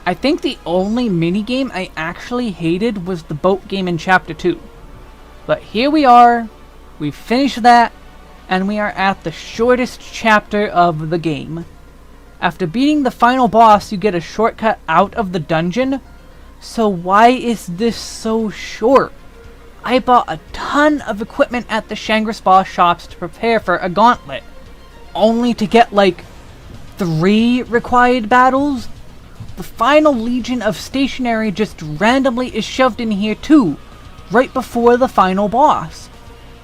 I think the only minigame I actually hated was the boat game in Chapter 2. But here we are, we've finished that, and we are at the shortest chapter of the game. After beating the final boss, you get a shortcut out of the dungeon. So why is this so short? I bought a ton of equipment at the Shangri-La shops to prepare for a gauntlet, only to get like 3 required battles. The final legion of stationery just randomly is shoved in here too. right before the final boss.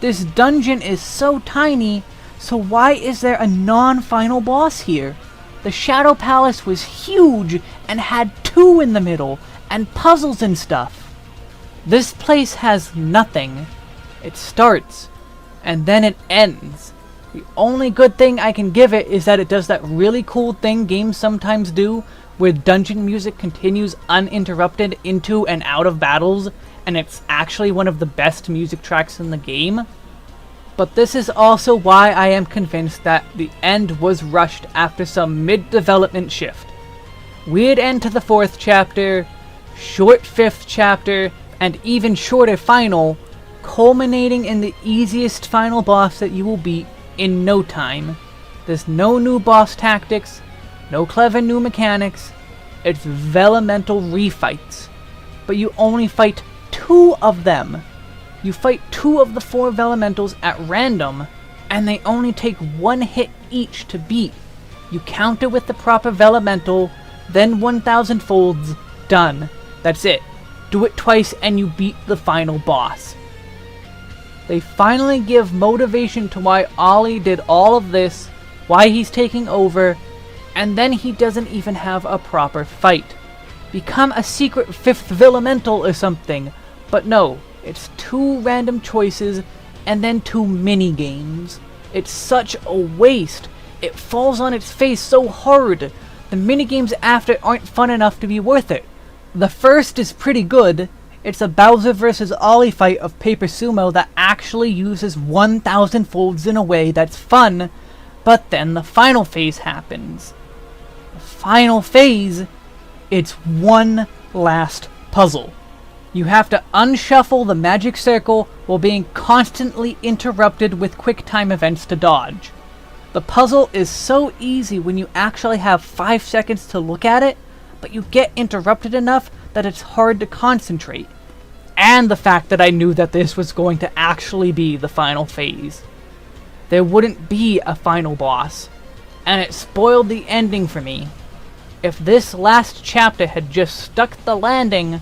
This dungeon is so tiny, so why is there a non-final boss here? The Shadow Palace was huge and had 2 in the middle, and puzzles and stuff. This place has nothing. It starts, and then it ends. The only good thing I can give it is that it does that really cool thing games sometimes do, where dungeon music continues uninterrupted into and out of battles, and it's actually one of the best music tracks in the game. But this is also why I am convinced that the end was rushed after some mid-development shift. Weird end to the 4th chapter, short 5th chapter, and even shorter final, culminating in the easiest final boss that you will beat in no time. There's no new boss tactics, no clever new mechanics, it's Vellumental refights. But you only fight 2 of them. You fight 2 of the 4 Vellumentals at random, and they only take 1 hit each to beat. You counter with the proper Vellumental, then 1000 folds, done. That's it. Do it twice and you beat the final boss. They finally give motivation to why Ollie did all of this, why he's taking over, and then he doesn't even have a proper fight. Become a secret 5th Vellumental or something, but no. It's 2 random choices, and then 2 mini-games. It's such a waste. It falls on its face so hard. The mini-games after aren't fun enough to be worth it. The first is pretty good. It's a Bowser vs. Ollie fight of Paper Sumo that actually uses 1000 folds in a way that's fun, but then the final phase happens. The final phase, it's one last puzzle. You have to unshuffle the magic circle while being constantly interrupted with quick time events to dodge. The puzzle is so easy when you actually have 5 seconds to look at it, but you get interrupted enough that it's hard to concentrate. And the fact that I knew that this was going to actually be the final phase. There wouldn't be a final boss, and it spoiled the ending for me. If this last chapter had just stuck the landing,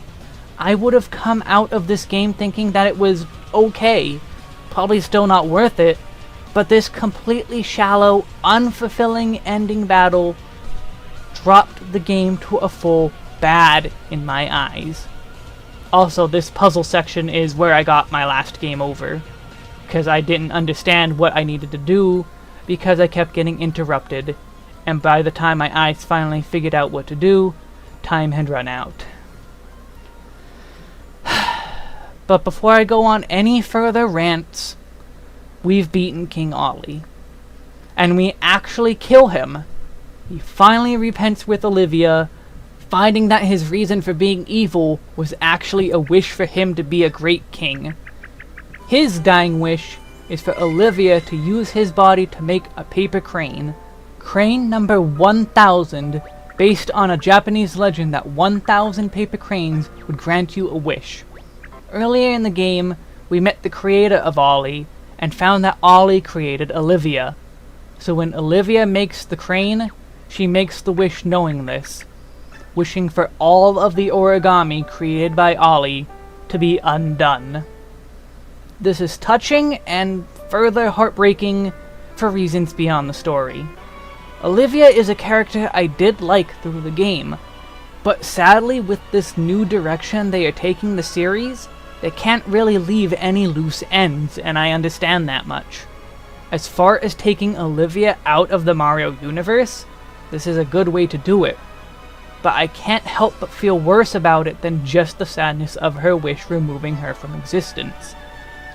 I would have come out of this game thinking that it was okay, probably still not worth it, but this completely shallow, unfulfilling ending battle dropped the game to a full bad in my eyes. Also, this puzzle section is where I got my last game over, because I didn't understand what I needed to do, because I kept getting interrupted, and by the time my eyes finally figured out what to do, time had run out. But before I go on any further rants, we've beaten King Ollie. And we actually kill him. He finally repents with Olivia, finding that his reason for being evil was actually a wish for him to be a great king. His dying wish is for Olivia to use his body to make a paper crane. Crane number 1000, based on a Japanese legend that 1000 paper cranes would grant you a wish. Earlier in the game, we met the creator of Ollie, and found that Ollie created Olivia. So when Olivia makes the crane, she makes the wish knowing this, wishing for all of the origami created by Ollie to be undone. This is touching and further heartbreaking for reasons beyond the story. Olivia is a character I did like through the game, but sadly with this new direction they are taking the series, they can't really leave any loose ends, and I understand that much. As far as taking Olivia out of the Mario universe, this is a good way to do it. But I can't help but feel worse about it than just the sadness of her wish removing her from existence.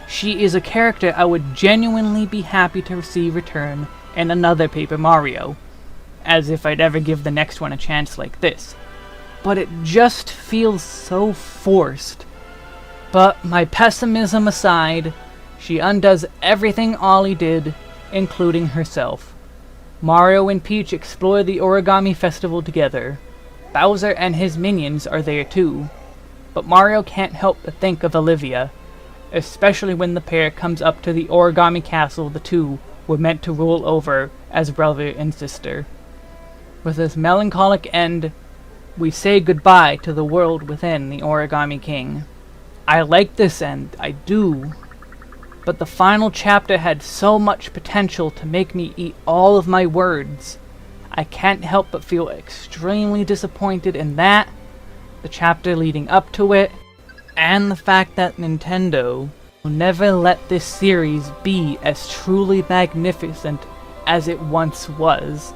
She is a character I would genuinely be happy to see return in another Paper Mario. As if I'd ever give the next one a chance like this. But it just feels so forced. But my pessimism aside, she undoes everything Ollie did, including herself. Mario and Peach explore the Origami Festival together. Bowser and his minions are there too. But Mario can't help but think of Olivia, especially when the pair comes up to the Origami Castle the two were meant to rule over as brother and sister. With this melancholic end, we say goodbye to the world within the Origami King. I like this end, I do. But the final chapter had so much potential to make me eat all of my words. I can't help but feel extremely disappointed in that, the chapter leading up to it, and the fact that Nintendo will never let this series be as truly magnificent as it once was,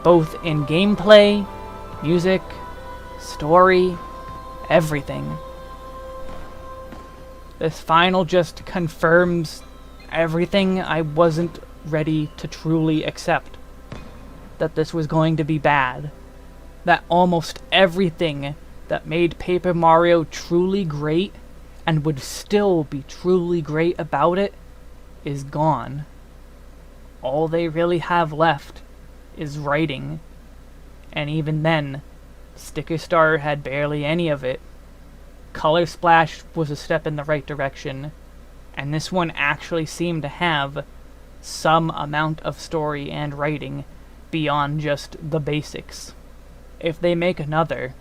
both in gameplay, music, story, everything. This final just confirms everything I wasn't ready to truly accept. That this was going to be bad. That almost everything that made Paper Mario truly great, and would still be truly great about it, is gone. All they really have left is writing. And even then, Sticker Star had barely any of it. Color Splash was a step in the right direction, and this one actually seemed to have some amount of story and writing beyond just the basics. If they make another,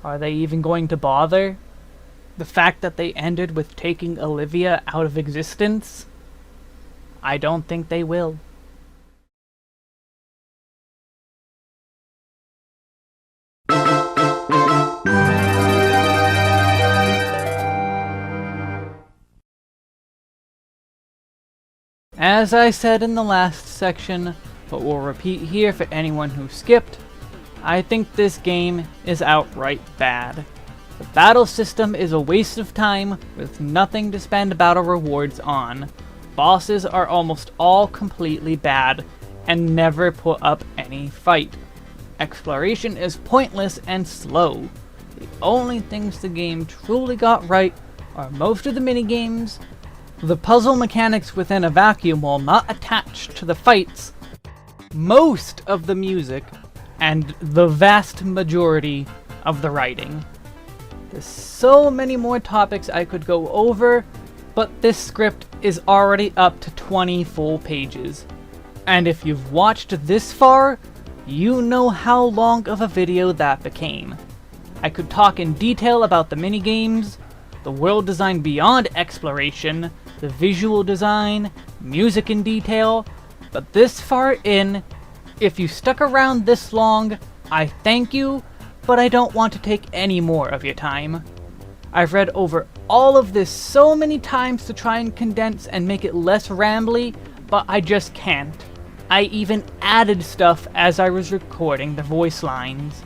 are they even going to bother? The fact that they ended with taking Olivia out of existence? I don't think they will. As I said in the last section, but will repeat here for anyone who skipped, I think this game is outright bad. The battle system is a waste of time with nothing to spend battle rewards on. Bosses are almost all completely bad and never put up any fight. Exploration is pointless and slow. The only things the game truly got right are most of the minigames, the puzzle mechanics within a vacuum while not attached to the fights, most of the music, and the vast majority of the writing. There's so many more topics I could go over, but this script is already up to 20 full pages. And if you've watched this far, you know how long of a video that became. I could talk in detail about the minigames, the world design beyond exploration, the visual design, music in detail, but this far in, if you stuck around this long, I thank you, but I don't want to take any more of your time. I've read over all of this so many times to try and condense and make it less rambly, but I just can't. I even added stuff as I was recording the voice lines.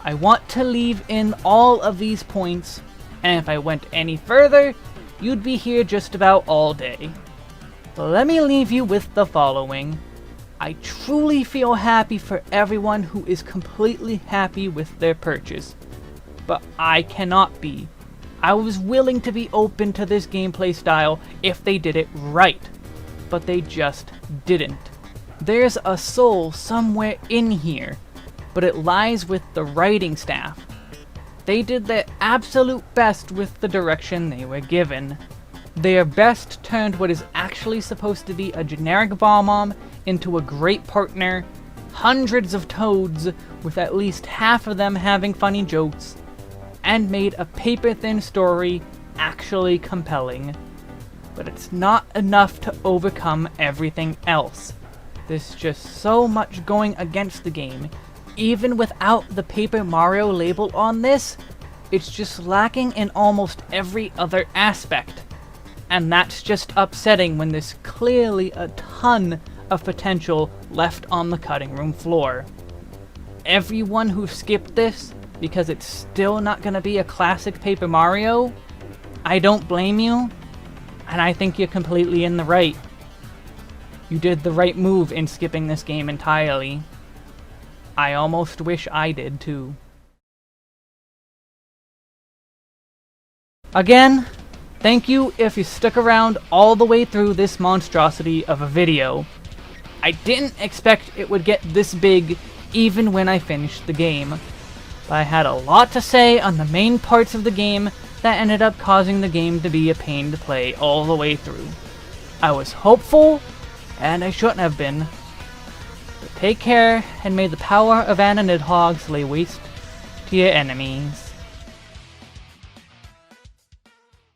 I want to leave in all of these points, and if I went any further, you'd be here just about all day. Let me leave you with the following. I truly feel happy for everyone who is completely happy with their purchase, but I cannot be. I was willing to be open to this gameplay style if they did it right, but they just didn't. There's a soul somewhere in here, but it lies with the writing staff. They did their absolute best with the direction they were given. Their best turned what is actually supposed to be a generic Bomb-Omb into a great partner, hundreds of toads with at least half of them having funny jokes, and made a paper-thin story actually compelling. But it's not enough to overcome everything else. There's just so much going against the game. Even without the Paper Mario label on this, it's just lacking in almost every other aspect. And that's just upsetting when there's clearly a ton of potential left on the cutting room floor. Everyone who skipped this because it's still not gonna be a classic Paper Mario, I don't blame you, and I think you're completely in the right. You did the right move in skipping this game entirely. I almost wish I did too. Again, thank you if you stuck around all the way through this monstrosity of a video. I didn't expect it would get this big even when I finished the game, but I had a lot to say on the main parts of the game that ended up causing the game to be a pain to play all the way through. I was hopeful, and I shouldn't have been. But take care, and may the power of Anna Nidhogg's lay waste to your enemies.